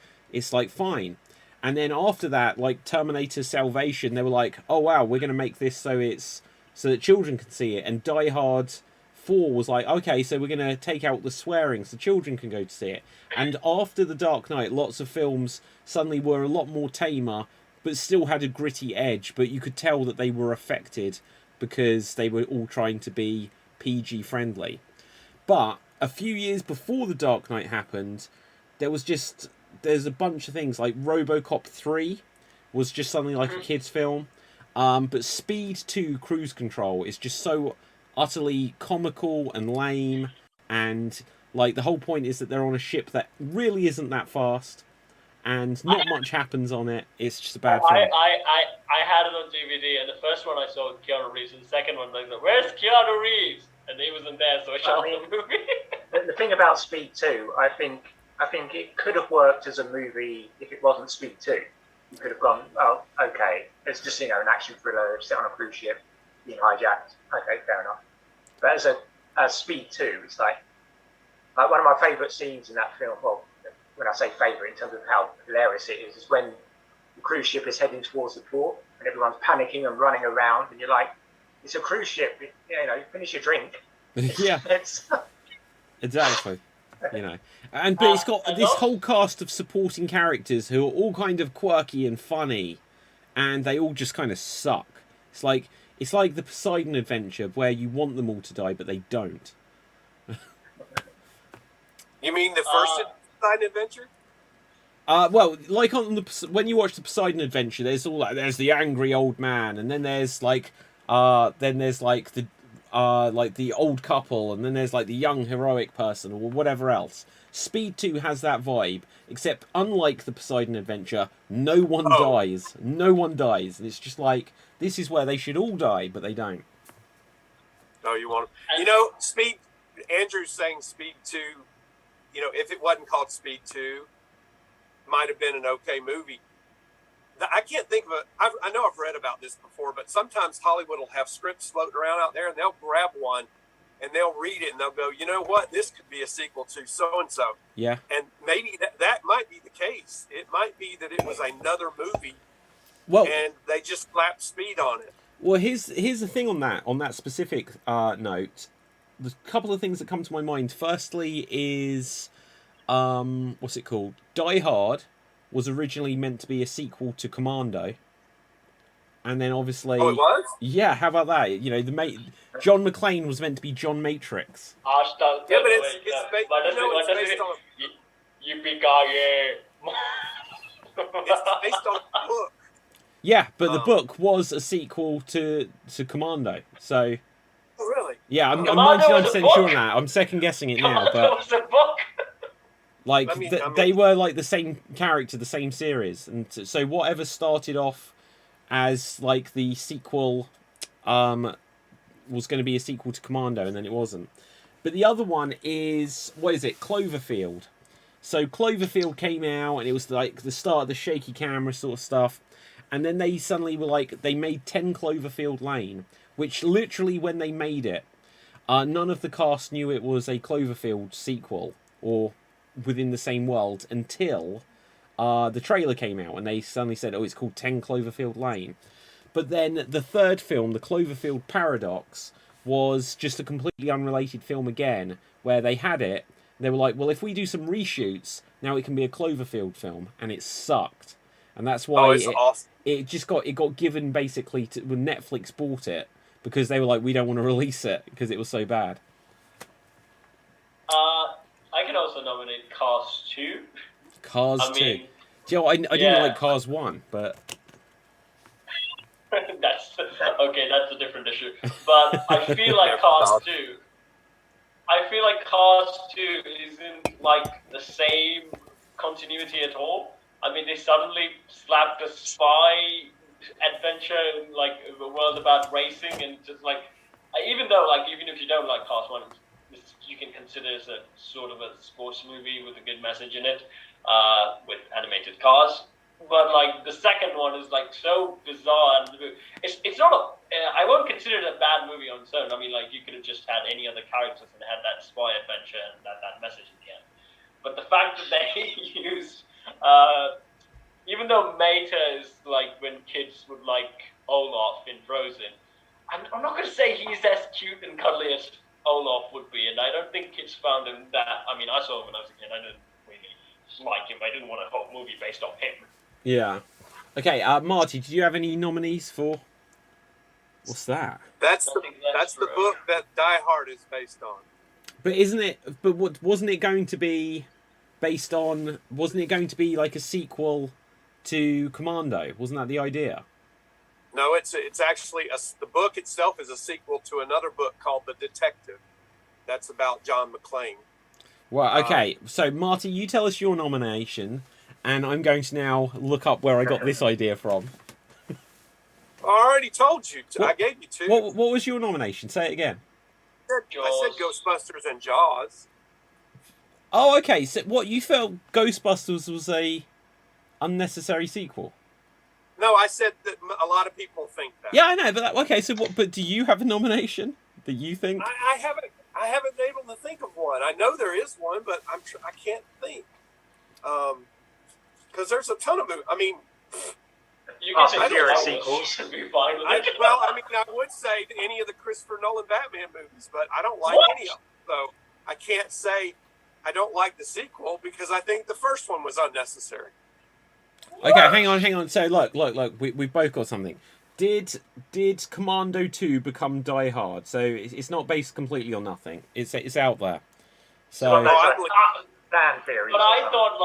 fine. And then after that, like Terminator Salvation, they were like, oh wow, we're gonna make this so that children can see it. And Die Hard 4 was like, okay, so we're gonna take out the swearing so children can go to see it. And after The Dark Knight, lots of films suddenly were a lot more tamer, but still had a gritty edge, but you could tell that they were affected because they were all trying to be PG friendly. But a few years before The Dark Knight happened, there's a bunch of things, like RoboCop 3 was just something like a kid's film, but Speed 2 Cruise Control is just so utterly comical and lame, and like the whole point is that they're on a ship that really isn't that fast, and not much happens on it. It's just a bad film. I had it on DVD, and the first one I saw was Keanu Reeves, and the second one I was like, where's Keanu Reeves? And he wasn't there, so I shut off the movie. The thing about Speed 2, I think it could have worked as a movie if it wasn't Speed 2. You could have gone, oh, okay, it's just, an action thriller, sit on a cruise ship, being hijacked. Okay, fair enough. But as Speed 2, it's like one of my favourite scenes in that film, well, when I say favourite in terms of how hilarious it is when the cruise ship is heading towards the port and everyone's panicking and running around, and you're like, it's a cruise ship, finish your drink. Yeah, exactly. But it's got this whole cast of supporting characters who are all kind of quirky and funny, and they all just kind of suck. It's like the Poseidon Adventure, where you want them all to die, but they don't. You mean the first Poseidon Adventure? Well, like when you watch the Poseidon Adventure, there's the angry old man, and then there's the old couple, and then there's like the young heroic person or whatever else. Speed 2 has that vibe, except unlike the Poseidon Adventure, no one dies. No one dies, and it's just like, this is where they should all die, but they don't. No, you want Speed. Andrew's saying Speed 2. If it wasn't called Speed 2, might have been an okay movie. I can't think of I know I've read about this before, but sometimes Hollywood will have scripts floating around out there, and they'll grab one, and they'll read it, and they'll go, you know what, this could be a sequel to so-and-so. Yeah. And maybe that might be the case. It might be that it was another movie, and they just slapped Speed on it. Well, here's the thing on that specific note. There's a couple of things that come to my mind. Firstly is, what's it called? Die Hard was originally meant to be a sequel to Commando, and then obviously, it was? Yeah, how about that? John McClane was meant to be John Matrix. Yeah, but it's based on. Yippee-ki-yay! It's based on a book. Yeah, but the book was a sequel to Commando, so. Oh, really? Yeah, I'm 99% sure on that. I'm second guessing it now, but was a book. Like they were like the same character, the same series, and so whatever started off as like the sequel, was going to be a sequel to Commando, and then it wasn't. But the other one is, what is it? Cloverfield. So Cloverfield came out, and it was like the start of the shaky camera sort of stuff, and then they suddenly were like, they made 10 Cloverfield Lane, which literally when they made it, none of the cast knew it was a Cloverfield sequel or within the same world until the trailer came out, and they suddenly said, oh, it's called 10 Cloverfield Lane. But then the third film, the Cloverfield Paradox, was just a completely unrelated film again, where they had it, they were like, well, if we do some reshoots, now it can be a Cloverfield film, and it sucked. and that's why it's awesome. it got given basically to when Netflix bought it because they were like, we don't want to release it because it was so bad. I can also nominate Cars 2. Cars 2. mean, Do you know, I didn't like Cars 1, but that's a different issue. But I feel like Cars 2. I feel like Cars 2 isn't like the same continuity at all. I mean, they suddenly slapped a spy adventure in like a world about racing, and just like, even if you don't like Cars 1, you can consider it a sort of a sports movie with a good message in it, with animated cars. But like the second one is like so bizarre, and it's not I won't consider it a bad movie on its own. I mean, like you could have just had any other characters and had that spy adventure and that message in the end. But the fact that they used, even though Meta is like when kids would like Olaf in Frozen, I'm not going to say he's as cute and cuddly as Olaf would be, and I don't think kids found him that. I mean, I saw him when I was a kid. I didn't really like him. I didn't want a whole movie based on him. yeah. Okay, Marty, did you have any nominees for? What's that? That's the book that Die Hard is based on. But isn't it? But wasn't it going to be based on? Wasn't it going to be like a sequel to Commando? Wasn't that the idea? No, it's actually the book itself is a sequel to another book called The Detective. That's about John McClane. Well, okay. So Marty, you tell us your nomination, and I'm going to now look up where I got this idea from. I already told you. I gave you two. What was your nomination? Say it again. I said Ghostbusters and Jaws. Oh, okay. So what, you felt Ghostbusters was a unnecessary sequel? No, I said that a lot of people think that. Yeah, I know, but okay. So what? But do you have a nomination that you think? I haven't been able to think of one. I know there is one, but I can't think. Because there's a ton of movies. I mean, you can say zero sequels. Should be fine with it. I would say any of the Christopher Nolan Batman movies, but I don't like any of them. So I can't say I don't like the sequel because I think the first one was unnecessary. Okay, hang on. So look. We both got something. Did Commando 2 become Die Hard? So it's not based completely on nothing. It's out there. So. Fan theories. But I thought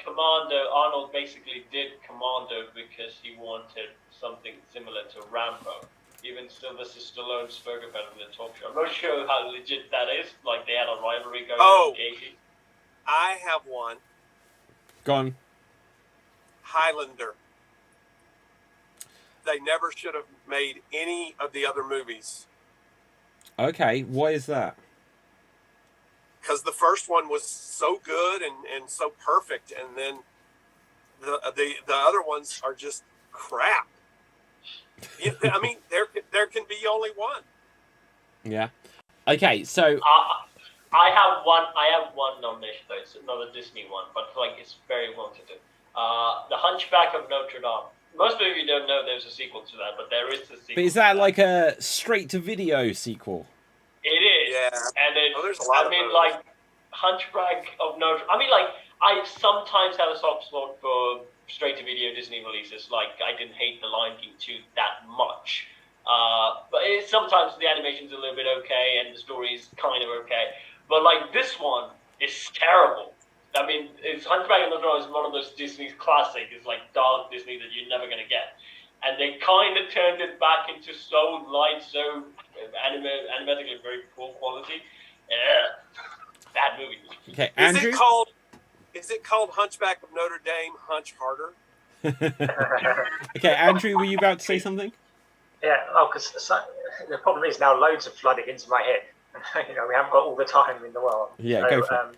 Commando, Arnold basically did Commando because he wanted something similar to Rambo. Even Sylvester Stallone spoke about it in the talk show. I'm not sure how legit that is. Like they had a rivalry going on. I have one. Go on. Highlander. They never should have made any of the other movies. Okay, why is that? Because the first one was so good and so perfect, and then the other ones are just crap. I mean, there can be only one. Yeah. Okay, so I have one nomination though. It's another Disney one, but like it's very well to do. The Hunchback of Notre Dame. Most of you don't know there's a sequel to that, but there is a sequel. But is that like a straight-to-video sequel? It is. Yeah. And there's a lot of those. like Hunchback of Notre. I mean, like I sometimes have a soft spot for straight-to-video Disney releases. Like I didn't hate The Lion King 2 that much, but sometimes the animation's a little bit okay and the story's kind of okay. But like this one is terrible. I mean, Hunchback of Notre Dame is one of those Disney's classic. It's like dark Disney that you're never going to get. And they kind of turned it back into so light, so animatically very poor quality. Bad movie. Okay, Andrew? Is it called Hunchback of Notre Dame, Hunch Harder? Okay, Andrew, were you about to say something? Yeah, because the problem is now loads are flooding into my head. We haven't got all the time in the world. Yeah, go for it.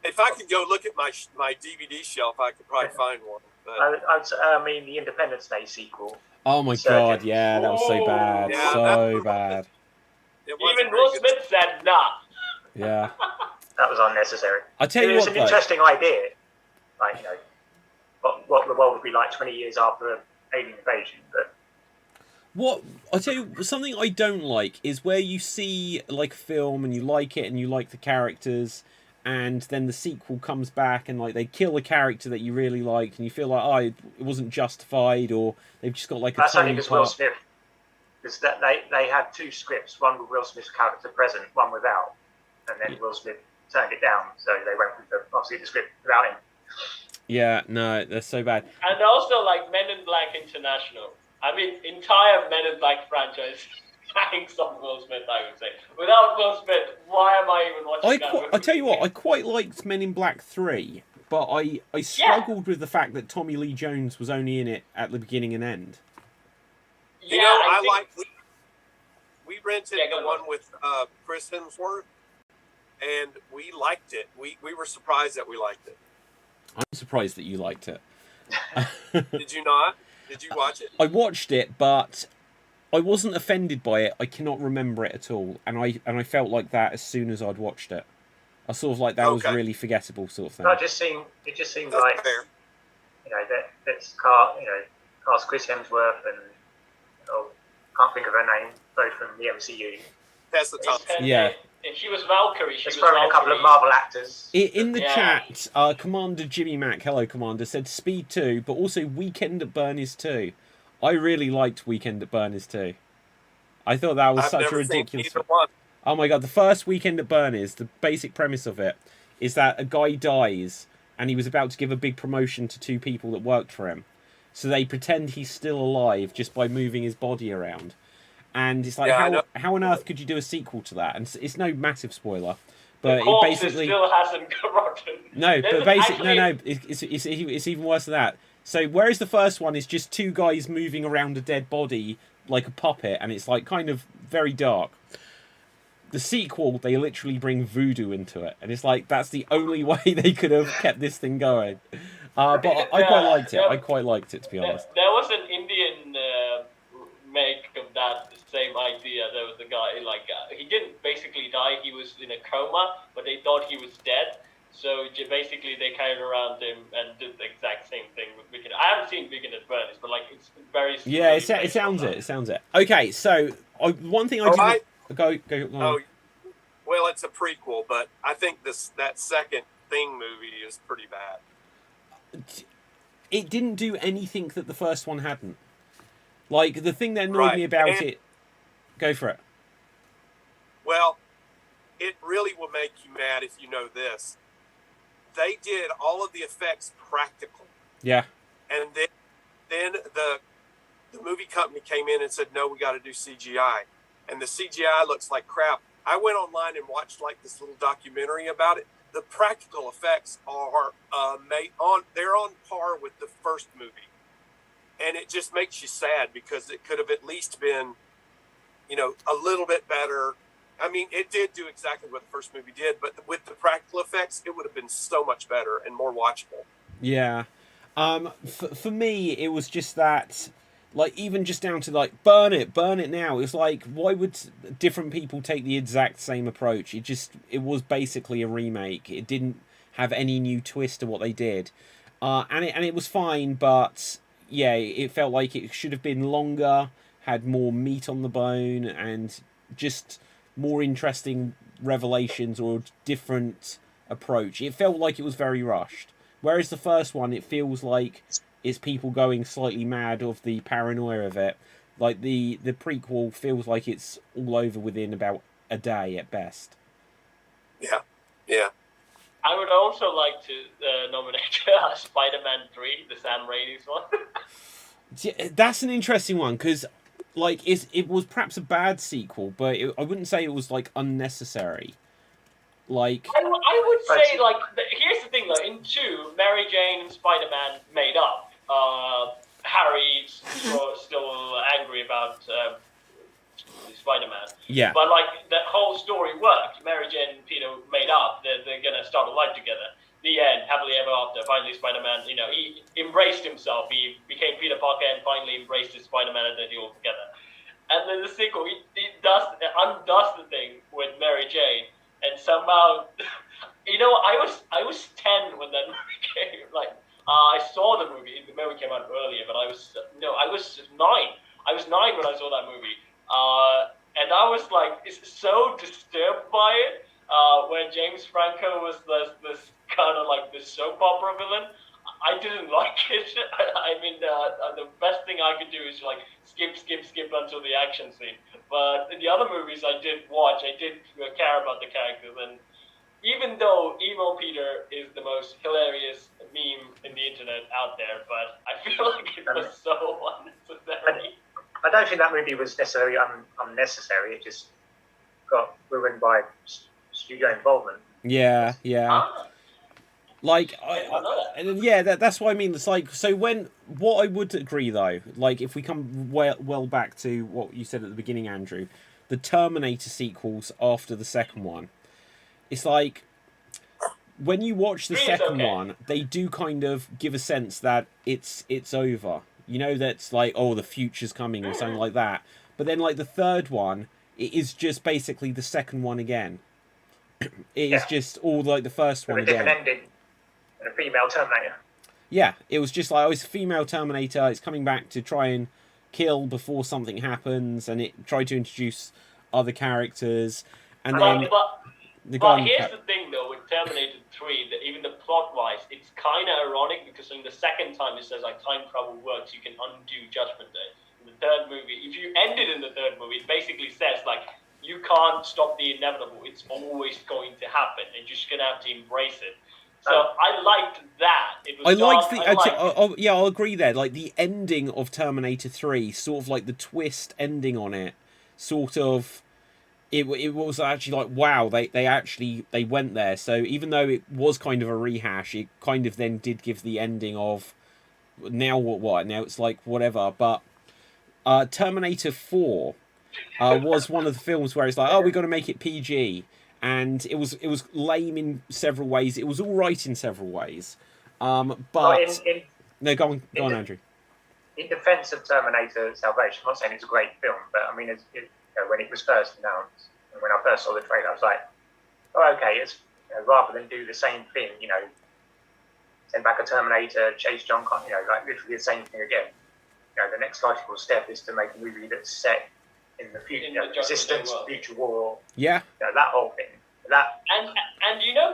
If I could go look at my DVD shelf, I could probably find one. But I mean, the Independence Day sequel. Oh my god, yeah, that was so bad. Yeah, so bad. Even Will Smith said nah. Yeah. That was unnecessary. I'll tell you It's what, an interesting idea. Like, what the world would be like 20 years after alien invasion, but what I'll tell you, something I don't like is where you see like a film and you like it and you like the characters, and then the sequel comes back and like they kill a character that you really liked, and you feel like, oh, it wasn't justified, or they've just got like a That's only tiny because Will part. Smith, because they had 2 scripts, one with Will Smith's character present, one without, and then Will Smith turned it down, so they went with obviously the script without him. Yeah, no, that's so bad. And also, like, Men in Black International. I mean, entire Men in Black franchise hangs on Will Smith, I would say. Without Will Smith, why am I even watching that movie? I tell you what, I quite liked Men in Black 3, but I struggled with the fact that Tommy Lee Jones was only in it at the beginning and end. Yeah, You know, I think- like. We rented go the one with Chris Hemsworth, and we liked it. We were surprised that we liked it. I'm surprised that you liked it. Did you not? Did you watch it? I watched it, but I wasn't offended by it. I cannot remember it at all, and I felt like that as soon as I'd watched it. I sort of like that was Okay. really forgettable sort of thing. No, it just seemed That's like fair. that's cast Chris Hemsworth and can't think of her name, both from the MCU. That's the top. And Yeah. And she was Valkyrie. Just throwing a couple of Marvel actors. In the Yeah. chat, Commander Jimmy Mac, hello Commander, said Speed 2, but also Weekend at Bernie's 2. I really liked Weekend at Bernie's 2. I thought that was I've such a never seen ridiculous. either one. Oh my god, the first Weekend at Bernie's, the basic premise of it is that a guy dies and he was about to give a big promotion to 2 people that worked for him. So they pretend he's still alive just by moving his body around. And it's like, Yeah, I know. how on earth could you do a sequel to that? And it's no massive spoiler, but The it corpse basically still hasn't rotten. no, There's but basically actually- it's even worse than that. So whereas the first one is just 2 guys moving around a dead body like a puppet, and it's like kind of very dark. The sequel, they literally bring voodoo into it, and it's like that's the only way they could have kept this thing going. But I quite liked it. I quite liked it, to be honest. There was an Indian make of that same idea. There was a guy, he didn't basically die, he was in a coma, but they thought he was dead. So basically they carried around him and did the exact same thing with Wicked. I haven't seen Wicked at Bernie's, but it's very... Yeah, it sounds it. It sounds it. Okay, so one thing I did go on. Oh, well, it's a prequel, but I think that second Thing movie is pretty bad. It didn't do anything that the first one hadn't. Like, the thing that annoyed me about it... Go for it. Well, it really will make you mad if you know this. They did all of the effects practical. Yeah. And then the movie company came in and said, no, we got to do CGI. And the CGI looks like crap. I went online and watched like this little documentary about it. The practical effects are they're on par with the first movie. And it just makes you sad because it could have at least been, a little bit better. I mean, it did do exactly what the first movie did, but with the practical effects, it would have been so much better and more watchable. Yeah. For me, it was just that, like, even just down to, like, burn it now. It's like, why would different people take the exact same approach? It was basically a remake. It didn't have any new twist to what they did. And it was fine, but, yeah, it felt like it should have been longer, had more meat on the bone, and just more interesting revelations or different approach. It felt like it was very rushed. Whereas the first one, it feels like it's people going slightly mad of the paranoia of it. Like the prequel feels like it's all over within about a day at best. Yeah. I would also like to nominate Spider-Man 3, the Sam Raimi's one. That's an interesting one because, like, it was perhaps a bad sequel, but I wouldn't say it was like unnecessary. Like, I would say, like, here's the thing, though. In 2, Mary Jane and Spider-Man made up. Harry's still angry about Spider-Man. yeah, But, like, that whole story worked. Mary Jane and Peter made up. They're going to start a life together. The end, happily ever after. Finally, Spider-Man, he embraced himself. He became Peter Parker and finally embraced his Spider-Man identity altogether. And then the sequel, he undoes the thing with Mary Jane. And somehow, I was 10 when that movie came. Like, I saw the movie. The movie came out earlier, but I was 9. I was 9 when I saw that movie. And I was like, so disturbed by it where James Franco was this kind of like this soap opera villain. I didn't like it. I mean, the best thing I could do is like skip until the action scene. But in the other movies I did watch, I did care about the characters. And even though Emo Peter is the most hilarious meme in the internet out there, but I feel like it was so unnecessary. I don't think that movie was necessarily unnecessary. It just got ruined by studio involvement. Yeah. Like, that's what I mean. It's like, so what I would agree though, like if we come well back to what you said at the beginning, Andrew, the Terminator sequels after the second one, it's like, when you watch the second one, they do kind of give a sense that it's over. You know, that's like, oh, the future's coming or something like that. But then like the third one, it is just basically the second one again. It is just all like the first one again. Different ending. A female Terminator. Yeah, it was just like, oh, it's a female Terminator. It's coming back to try and kill before something happens, and it tried to introduce other characters, and then. But here's the thing, though, with Terminator 3, that even the plot-wise, it's kind of ironic because in the second time it says like time travel works, you can undo Judgment Day. In the third movie, if you end it in the third movie, it basically says like you can't stop the inevitable. It's always going to happen, and you're just gonna have to embrace it. So I liked that. It was I'll agree there. Like the ending of Terminator 3, sort of like the twist ending on it, sort of. It was actually like, wow, they went there. So even though it was kind of a rehash, it kind of then did give the ending of now what? Now it's like whatever. But Terminator 4 was one of the films where it's like, oh, we're going to make it PG. And it was lame in several ways. It was all right in several ways. But no, go on, Andrew. In defense of Terminator Salvation, I'm not saying it's a great film, but I mean, when it was first announced, and when I first saw the trailer, I was like, oh, okay, it's rather than do the same thing, send back a Terminator, chase John Connor, like literally the same thing again. The next logical step is to make a movie that's set in the future, Resistance, Future War, that whole thing. And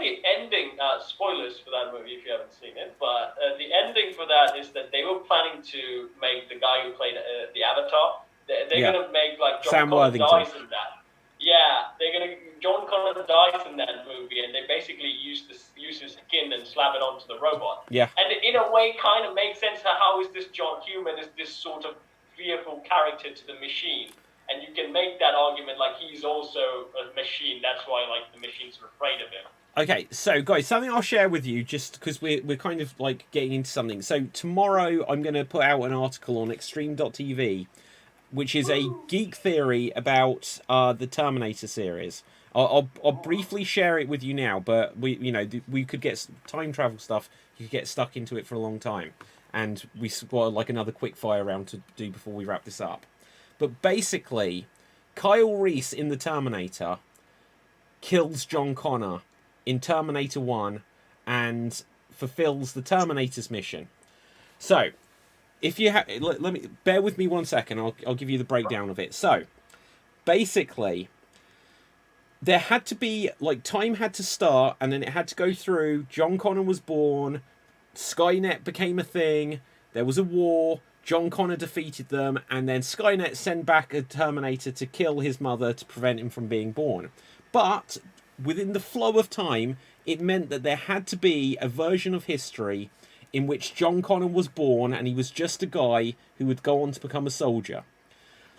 the ending, spoilers for that movie if you haven't seen it, but the ending for that is that they were planning to make the guy who played the Avatar. They're going to make like John Connor dies in that. Yeah, John Connor dies in that movie, and they basically use his skin and slap it onto the robot. Yeah. And in a way, kind of makes sense. How is this John human? Is this sort of fearful character to the machine? And you can make that argument like he's also a machine. That's why like the machines are afraid of him. Okay, so guys, something I'll share with you just because we're kind of like getting into something. So tomorrow I'm going to put out an article on Xstreamed.tv, which is a geek theory about the Terminator series. I'll briefly share it with you now, but we could get time travel stuff. You could get stuck into it for a long time, and we got like another quick fire round to do before we wrap this up. But basically, Kyle Reese in the Terminator kills John Connor in Terminator 1 and fulfills the Terminator's mission. So, if you let me bear with me 1 second, I'll give you the breakdown of it. So, basically, there had to be like time had to start, and then it had to go through. John Connor was born, Skynet became a thing, there was a war, John Connor defeated them, and then Skynet sent back a Terminator to kill his mother to prevent him from being born. But within the flow of time, it meant that there had to be a version of history in which John Connor was born and he was just a guy who would go on to become a soldier.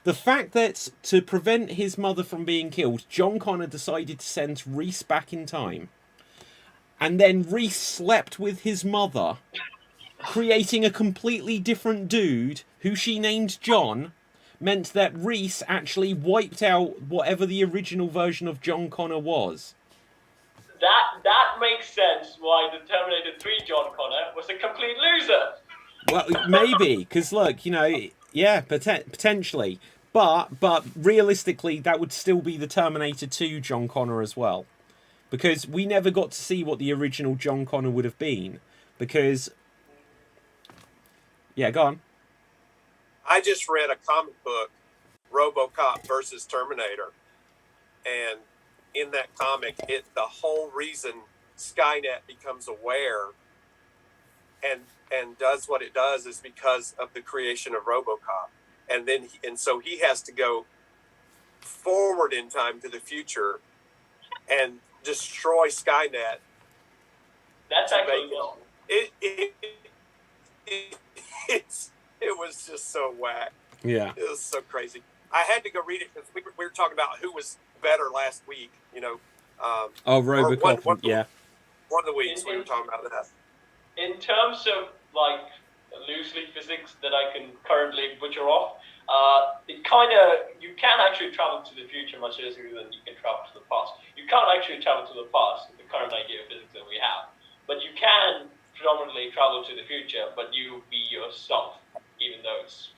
The fact that to prevent his mother from being killed, John Connor decided to send Reese back in time. And then Reese slept with his mother, creating a completely different dude who she named John, meant that Reese actually wiped out whatever the original version of John Connor was. That makes sense why the Terminator 3 John Connor was a complete loser. Well, maybe, because look, potentially. But realistically, that would still be the Terminator 2 John Connor as well. Because we never got to see what the original John Connor would have been. Because... Yeah, go on. I just read a comic book, RoboCop versus Terminator. And in that comic, the whole reason Skynet becomes aware and does what it does is because of the creation of RoboCop, and so he has to go forward in time to the future and destroy Skynet. That's actually cool. It was just so whack. Yeah. It was so crazy. I had to go read it because we were talking about who was better last week. RoboCop. Yeah. One of the weeks we were talking about that. In terms of like loosely physics that I can currently butcher off, you can actually travel to the future much easier than you can travel to the past. You can't actually travel to the past with the current idea of physics that we have, but you can predominantly travel to the future, but you be yourself, even though it's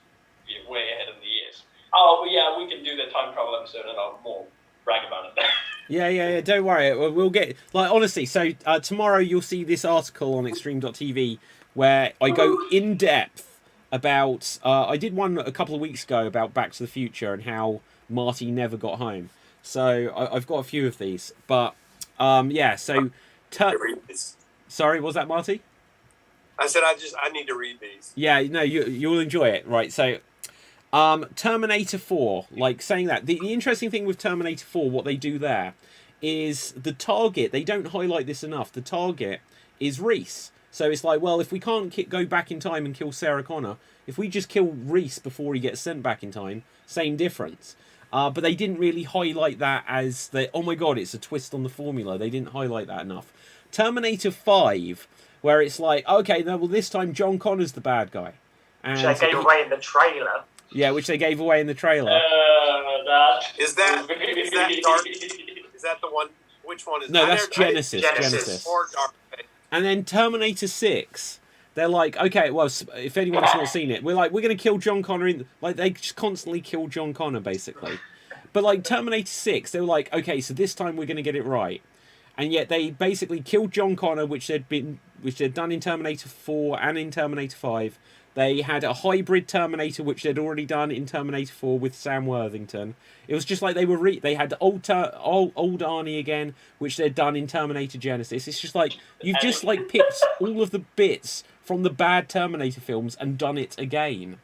way ahead of the years. Oh, but yeah, we can do the time travel episode and I'll more brag about it. Yeah. Don't worry. We'll get honestly. So tomorrow you'll see this article on Xstreamed.tv where I go in depth about. I did one a couple of weeks ago about Back to the Future and how Marty never got home. So I've got a few of these, but yeah. So sorry, was that Marty? I said I need to read these. Yeah, no, you'll enjoy it, right? So. Terminator 4, like saying that. The interesting thing with Terminator 4, what they do there, is the target, they don't highlight this enough, the target is Reese. So it's like, well, if we can't go back in time and kill Sarah Connor, if we just kill Reese before he gets sent back in time, same difference. But they didn't really highlight that as, oh my god, it's a twist on the formula. They didn't highlight that enough. Terminator 5, where it's like, okay, no, well, this time John Connor's the bad guy. And which they gave away in the trailer. Yeah, which they gave away in the trailer. Is that Dark? Is that the one? Which one is? No, that's Genesis. Or Dark Fate. And then Terminator 6, they're like, okay, well, if anyone's not seen it, we're going to kill John Connor. They just constantly kill John Connor, basically. But like Terminator 6, they were like, okay, so this time we're going to get it right. And yet they basically killed John Connor, which they'd done in Terminator 4 and in Terminator 5. They had a hybrid Terminator, which they'd already done in Terminator 4 with Sam Worthington. It was just like they had old Arnie again, which they'd done in Terminator Genesis. It's just like you've just like picked all of the bits from the bad Terminator films and done it again.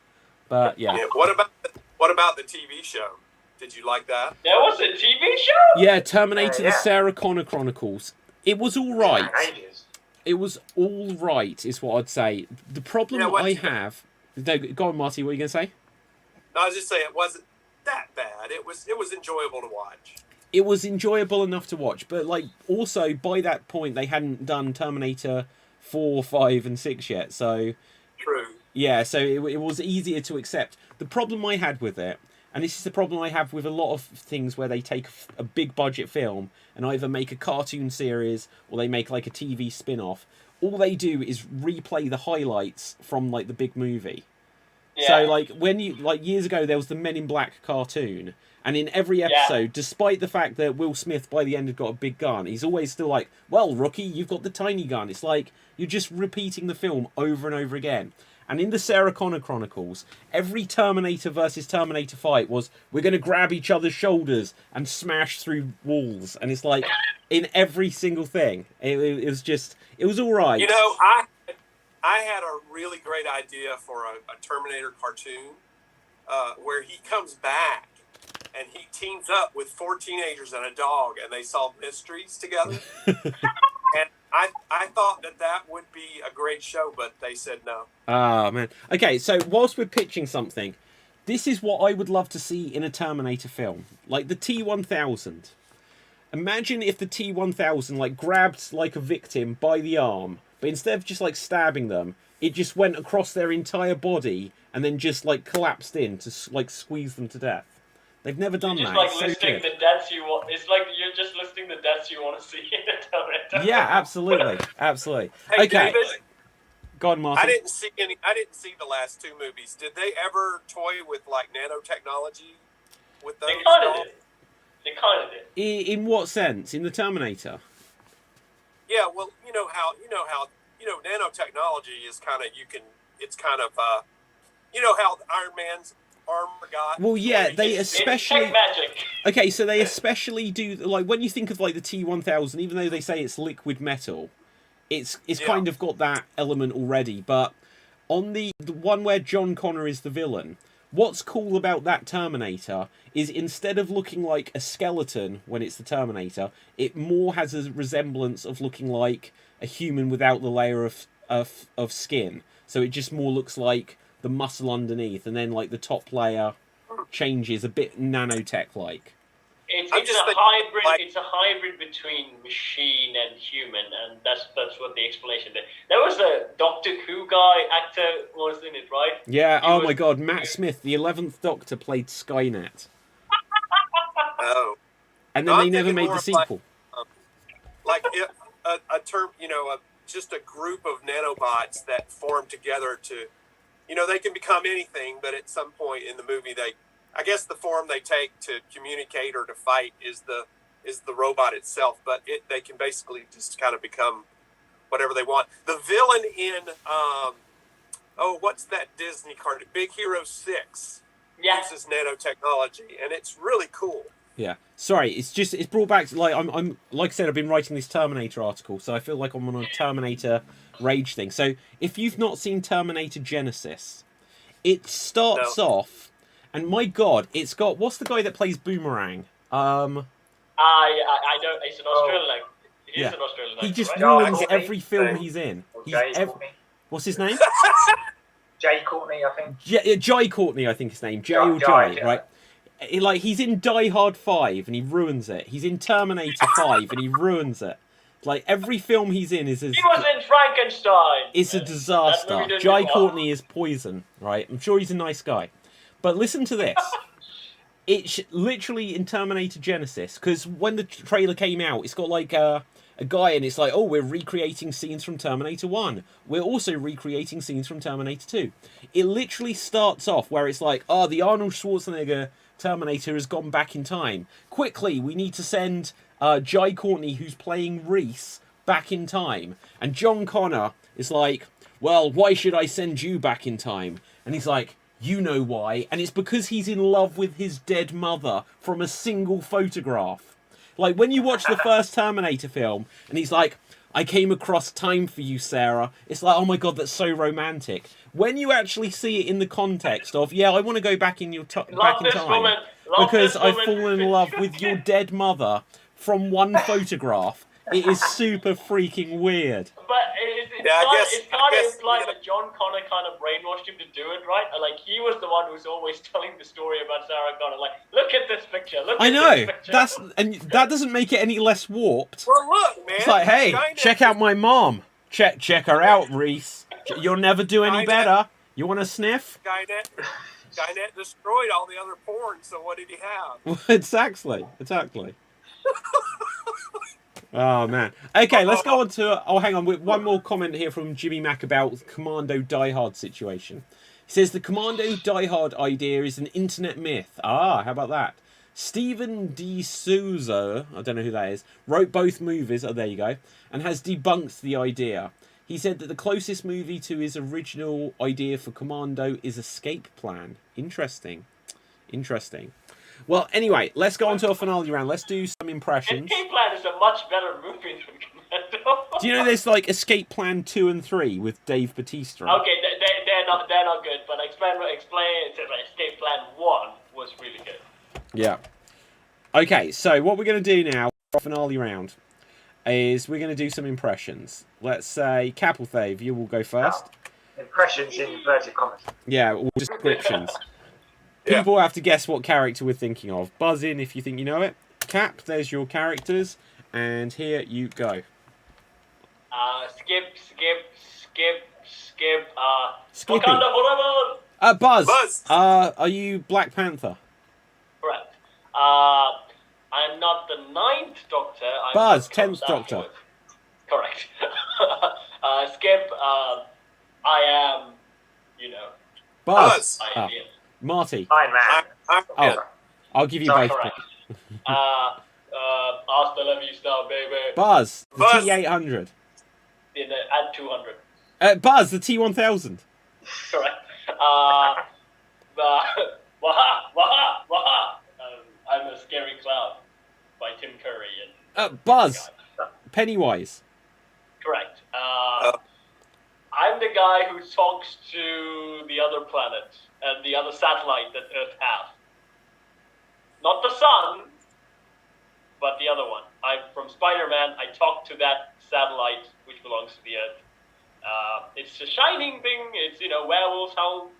But yeah. What about the TV show? Did you like that? There was a TV show? Yeah, Terminator: The Sarah Connor Chronicles. It was all right. It was all right, is what I'd say. The problem I have... No, go on, Marty, what are you going to say? No, I was just saying it wasn't that bad. It was enjoyable to watch. It was enjoyable enough to watch, but like also by that point they hadn't done Terminator 4, 5 and 6 yet, so... True. Yeah, so it was easier to accept. The problem I had with it, and this is the problem I have with a lot of things where they take a big budget film and either make a cartoon series or they make like a TV spin-off. All they do is replay the highlights from like the big movie. Yeah. So like years ago there was the Men in Black cartoon, and in every episode, despite the fact that Will Smith by the end had got a big gun, he's always still like, well, rookie, you've got the tiny gun. It's like you're just repeating the film over and over again. And in the Sarah Connor Chronicles, every Terminator versus Terminator fight was, we're going to grab each other's shoulders and smash through walls. And it's like, in every single thing. It was all right. You know, I had a really great idea for a Terminator cartoon where he comes back and he teams up with 4 teenagers and a dog and they solve mysteries together. And I thought that would be a great show, but they said no. Ah, man. Okay, so whilst we're pitching something, this is what I would love to see in a Terminator film. Like the T-1000. Imagine if the T-1000 like grabbed like a victim by the arm, but instead of just like stabbing them, it just went across their entire body and then just like collapsed in to like squeeze them to death. They've never done that. It's like listing the deaths you want. It's like you're just listing the deaths you want to see in a Terminator. Yeah, absolutely. Hey, okay. David, go on, Martin. I didn't see the last 2 movies. Did they ever toy with like nanotechnology with those? They kind of did. In what sense? In the Terminator? Yeah, well, you know how nanotechnology is kind of you know how Iron Man's armor guy. Well, yeah, they It's especially. tech magic. Okay, so they especially do like when you think of like the T1000, even though they say it's liquid metal, it's kind of got that element already. But on the one where John Connor is the villain, what's cool about that Terminator is instead of looking like a skeleton when it's the Terminator, it more has a resemblance of looking like a human without the layer of skin. So it just more looks like the muscle underneath, and then like the top layer changes a bit nanotech-like. It's I'm a just thinking, hybrid. like- It's a hybrid between machine and human, and that's what the explanation did. There was a Doctor Who guy actor was in it, right? Yeah. He Oh was- my God, Matt Smith, the 11th Doctor, played Skynet, Oh, and then I'm they never thinking made more the of like- sequel. like a term, just a group of nanobots that form together to, they can become anything, but at some point in the movie, I guess the form they take to communicate or to fight is the robot itself, but they can basically just kind of become whatever they want. The villain in, what's that Disney card? Big Hero 6 Yeah. uses nanotechnology, and it's really cool. Yeah. Sorry, it's brought back to, like I'm like I said, I've been writing this Terminator article, so I feel like I'm on a Terminator rage thing. So if you've not seen Terminator Genesis, it starts off, and my God, it's got what's the guy that plays Boomerang? I don't. It's an Australian. He's an Australian. He actor, just right? ruins Courtney. every film he's in. Or He's Jay ev- Courtney. What's his name? Jay Courtney, I think. Jai Courtney, I think his name. Jay or Jai, Jai, yeah. right? He's in Die Hard 5 and he ruins it. He's in Terminator 5 and he ruins it. Like every film he's in is He was in Frankenstein. it's a That disaster. movie didn't Jai do well. Courtney is poison, right? I'm sure he's a nice guy. But listen to this. It's literally in Terminator Genesis, because when the trailer came out, it's got like a guy and it's like, oh, we're recreating scenes from Terminator 1. We're also recreating scenes from Terminator 2. It literally starts off where it's like, oh, the Arnold Schwarzenegger Terminator has gone back in time. Quickly, we need to send Jai Courtney, who's playing Reese, back in time. And John Connor is like, well, why should I send you back in time? And he's like, you know why. And it's because he's in love with his dead mother from a single photograph. Like, when you watch the first Terminator film, and he's like, I came across time for you, Sarah. It's like, oh my God, that's so romantic. When you actually see it in the context of, yeah, I want to go back in back in time because I've fallen in love with your dead mother from one photograph, it is super freaking weird. But it's I kind guess, of implied that John Connor kind of brainwashed him to do it, right? And, like, he was the one who's always telling the story about Sarah Connor. Like, look at this picture. I know. That doesn't make it any less warped. Well, look, man. It's like, hey, Skynet check out my mom. Check her out, Reese. You'll never do any Skynet. better. You want a sniff? Skynet destroyed all the other porn, so what did he have? Exactly. Oh, man. Okay, let's go on to... Oh, hang on. One more comment here from Jimmy Mack about Commando Die Hard situation. He says, the Commando Die Hard idea is an internet myth. Ah, how about that? Stephen D. Souza, I don't know who that is, wrote both movies, oh, there you go, and has debunked the idea. He said that the closest movie to his original idea for Commando is Escape Plan. Interesting. Well, anyway, let's go on to our finale round. Let's do some impressions. Escape Plan is a much better movie than Commando. Do you know there's like Escape Plan 2 and 3 with Dave Bautista? Okay, they're not good, but explain. Escape Plan 1 was really good. Yeah. Okay, so what we're going to do now, our finale round, is we're going to do some impressions. Let's say, Capelthave, you will go first. Impressions in inverted commas. Yeah, or descriptions. Yeah. People have to guess what character we're thinking of. Buzz in if you think you know it. Cap, there's your characters. And here you go. Skip. Skippy. Wakanda forever. Buzz. Buzz. Are you Black Panther? Correct. I'm not the 9th Doctor. I'm Buzz, what comes 10th Doctor. afterwards. Correct. Skip. I am. Buzz. I Oh, am. Marty. Iron Man. I'm Oh, I'll give you Sorry, both. Correct. Hasta la vista, baby. Buzz, the Buzz. T800. At 200. Buzz, the T1000. Correct. Waha! Waha! I'm a Scary Clown by Tim Curry and Buzz. Pennywise. correct. I'm the guy who talks to the other planet and the other satellite that Earth has. Not the sun, but the other one. I'm from Spider-Man. I talk to that satellite which belongs to the Earth. It's a shining thing. It's, werewolves, how...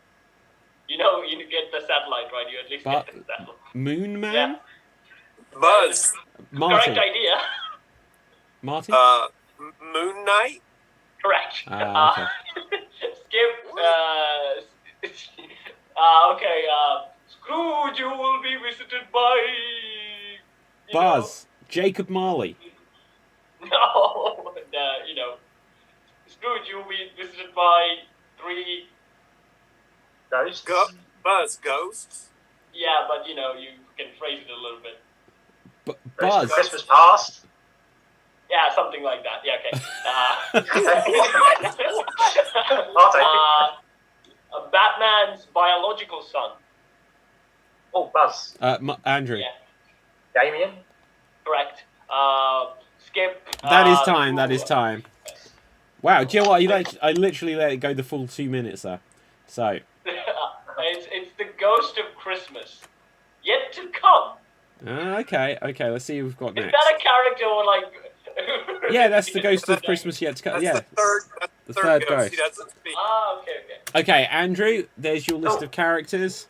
you get the satellite, right? You at least get the satellite. Moon Man? Yeah. Buzz. Marty. Correct idea. Marty? Moon Knight. Correct. Okay. Skip. Okay. Scrooge, you will be visited by. Buzz. Jacob Marley. No. Scrooge, you will be visited by 3. Ghosts. Buzz. Ghosts. Yeah, but you can phrase it a little bit. Buzz. Christmas past. Yeah, something like that. Yeah, okay. I'll take it. Batman's biological son. Oh, Buzz. Andrew. Yeah, Damien. correct. Skip. That is time. That is time. Wow, do you know what? I literally let it go the full 2 minutes there. So. It's the ghost of Christmas. Yet to come. Okay. Let's see who we've got Is next. that a character or like... Yeah, that's the ghost of Christmas yet to come. That's Yeah. the third ghost. He ghost. doesn't speak. Okay. Okay, Andrew, there's your list of characters.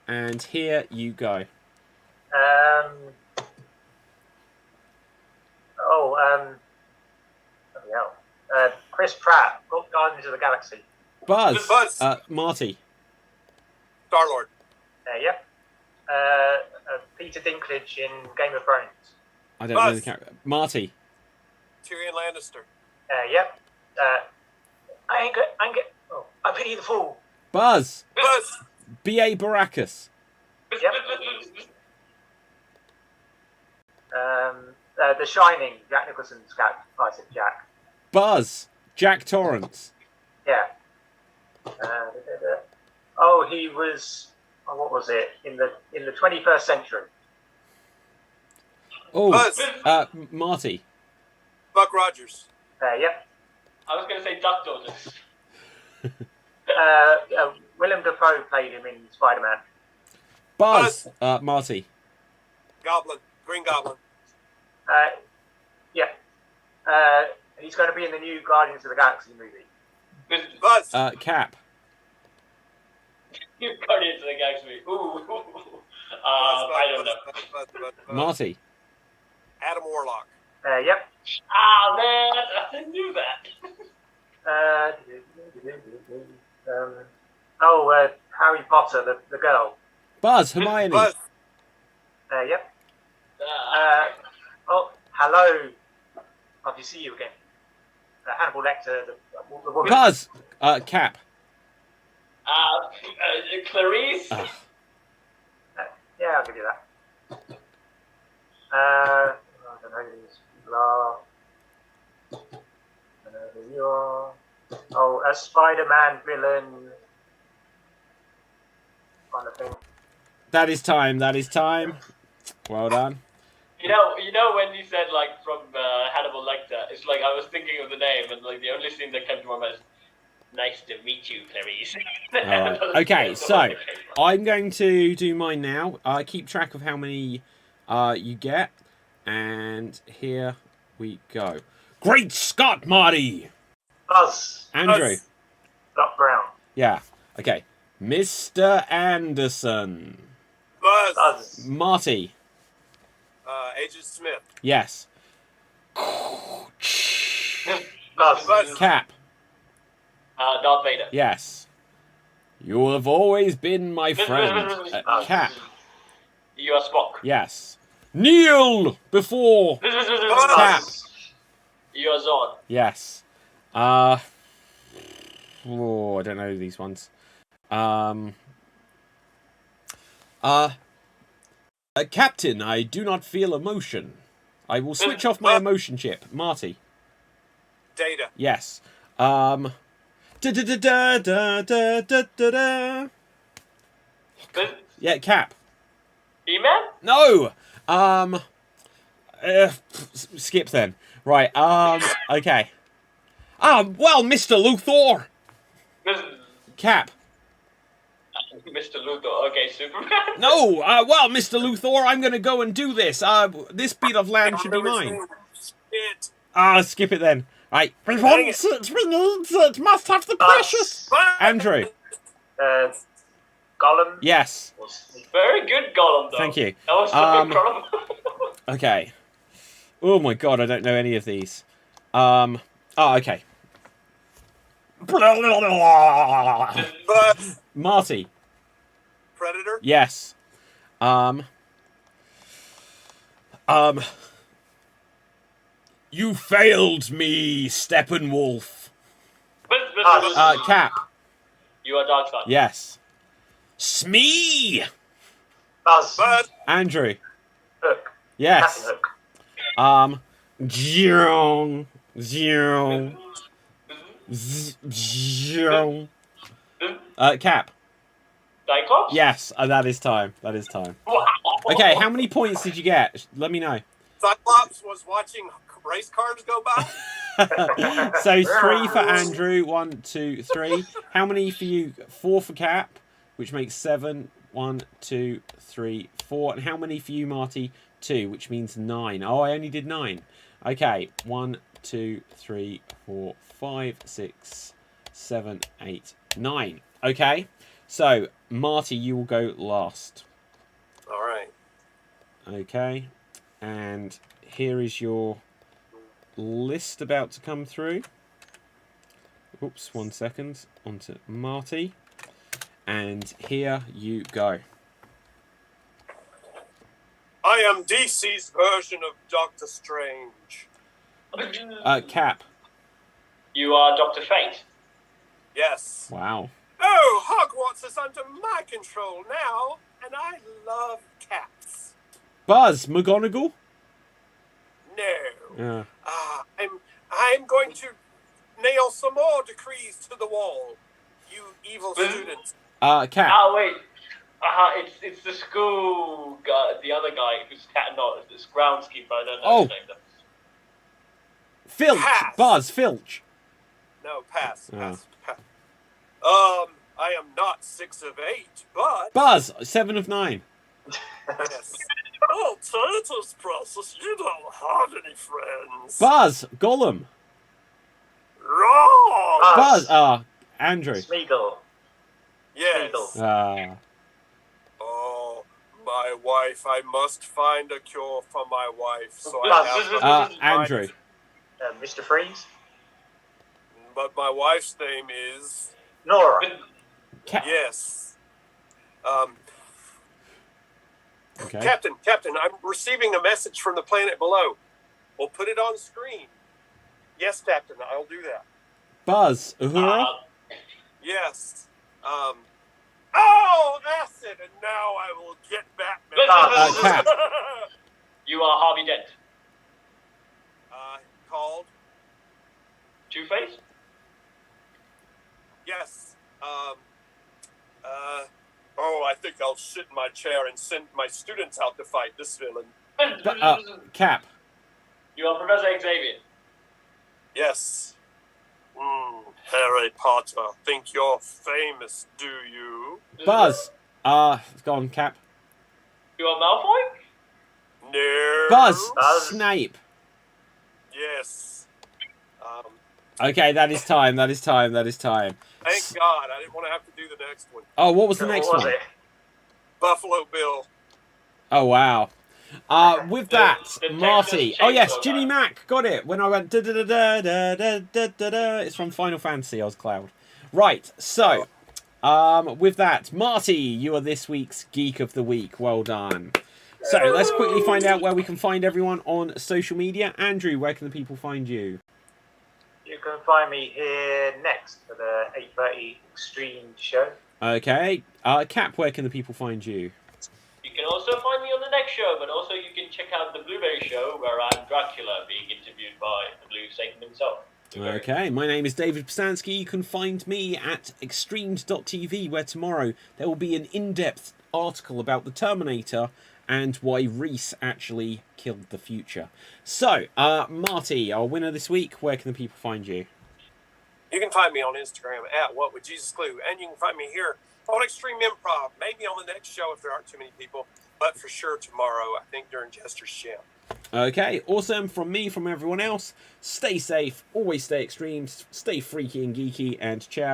And here you go. Bloody hell. Chris Pratt, Guardians of the Galaxy. Buzz. Buzz. Marty. Star-Lord. Yep. Peter Dinklage in Game of Thrones. I don't know the character. Marty. Tyrion Lannister. Yep. I ain't good. Oh, I pity the fool. Buzz. Buzz. B.A. Baracus. Yep. The Shining, Jack Nicholson's Isaac Jack. Buzz. Jack Torrance. Yeah. Oh, he was. Oh, what was it in the 21st century? Oh, Buzz. Marty. Buck Rogers. Yep. I was going to say Duck Daughters. Willem Dafoe played him in Spider-Man. Buzz. Marty. Goblin. Green Goblin. Yeah. He's going to be in the new Guardians of the Galaxy movie. Buzz. Cap. Guardians of the Galaxy. Ooh. I don't know. Buzz. Marty. Adam Warlock. Yep. Ah, man. I knew that. Harry Potter, the girl. Buzz. Hermione. Buzz. Yep. Hello. Lovely to see you again. Hannibal Lecter, the woman. Buzz. Cap. Clarice. Yeah, I'll give you that. I don't know who these people are. I don't know who you are. Oh, a Spider-Man villain. Kind of thing. That is time. Well done. You know when you said like from Hannibal Lecter, it's like I was thinking of the name and like the only thing that came to my mind is nice to meet you, Clarice. Alright. Okay, so I'm going to do mine now. Keep track of how many you get, and here we go. Great Scott, Marty. Buzz. Andrew. Buzz. Doc Brown. Yeah. Okay. Mr. Anderson. Buzz. Buzz. Marty. Agent Smith. Yes. Buzz. Cap. Darth Vader. Yes. You have always been my friend. Cap. You are Spock. Yes. Kneel before Cap. You are Zod. Yes. I don't know these ones. Captain, I do not feel emotion. I will switch off my emotion chip. Marty. Data. Yes. Da da da da da da da da. Yeah, Cap. He-Man? No. Skip then. Right. Okay. Well, Mr. Luthor. Cap. Mr. Luthor. Okay, Superman. No. Well, Mr. Luthor, I'm gonna go and do this. This bit of land should be mine. It. Skip it then. Right. We needs it. Must have the precious. Andrew. Gollum. Yes. Very good, Gollum, though. Thank you. That was so good, Gollum. Okay. Oh my god, I don't know any of these. Okay. Marty. Predator. Yes. You failed me, Steppenwolf. Cap. You are Darkseid. Yes. Smee. Buzz. Andrew. Hook. Yes. Captain Hook. Zero. Cap. Cyclops? Yes, that is time. That is time. Okay, how many points did you get? Let me know. Cyclops was watching race cars go by. So 3 for Andrew, 1, 2, 3. How many for you? 4 for Cap, which makes 7. 1, 2, 3, 4. And how many for you, Marty? 2, which means 9. Oh, I only did 9. Okay, 1, 2, 3, 4, 5, 6, 7, 8, 9. Okay, so Marty, you will go last. All right. Okay, and here is your list about to come through. Oops, 1 second. Onto Marty. And here you go. I am DC's version of Doctor Strange. Cap. You are Dr. Fate. Yes. Wow. Oh, Hogwarts is under my control now, and I love cats. Buzz McGonagall. No. I'm going to nail some more decrees to the wall. You evil students. Cap. Oh, wait. It's the school guy, the other guy who's not this groundskeeper. I don't know his name. Filch. Pass. Buzz Filch. No, pass. Oh. Pass. I am not 6 of 8, but Buzz 7 of 9. yes. Oh, Titus Process, you don't have any friends. Buzz Gollum. Wrong. Buzz. Andrew. Smeagol. Yes. Smeagol. Oh, my wife. I must find a cure for my wife. So I have Andrew. Mr. Freeze. But my wife's name is Nora. yes. Okay. Captain, I'm receiving a message from the planet below. We'll put it on screen. Yes, Captain, I'll do that. Buzz Uhura. Yes. Oh, acid, and now I will get Batman. Cap. You are Harvey Dent. Called? Two-Face? Yes. I think I'll sit in my chair and send my students out to fight this villain. Cap. You are Professor Xavier. Yes. Harry Potter, think you're famous, do you? Buzz. Go on, Cap. You are Malfoy? No. Buzz Snape. Yes. Okay, that is time. That is time. Thank God, I didn't want to have to do the next one. Oh, what was the next What was one? it? Buffalo Bill. Oh, wow. With that, the Marty. Texas Oh, yes, Chainsaw Jimmy Guy. Mack. Got it. When I went da-da-da-da-da-da-da-da. It's from Final Fantasy. I was Cloud. Right, so, with that, Marty, you are this week's Geek of the Week. Well done. So, let's quickly find out where we can find everyone on social media. Andrew, where can the people find you? You can find me here next for the 8:30 Xstreamed show. Okay. Cap, where can the people find you? You can also find me on the next show, but also you can check out the Blueberry Show, where I'm Dracula being interviewed by the Blue Satan himself. Okay, my name is David Psansky. You can find me at Xstreamed.tv, where tomorrow there will be an in-depth article about the Terminator and why Reese actually killed the Future. So, Marty, our winner this week, where can the people find you? You can find me on Instagram at What Would Jesus Glue, and you can find me here on Extreme Improv. Maybe on the next show if there aren't too many people, but for sure tomorrow, I think during Jesters Jam. Okay, awesome. From me, from everyone else, stay safe, always stay extreme, stay freaky and geeky, and ciao.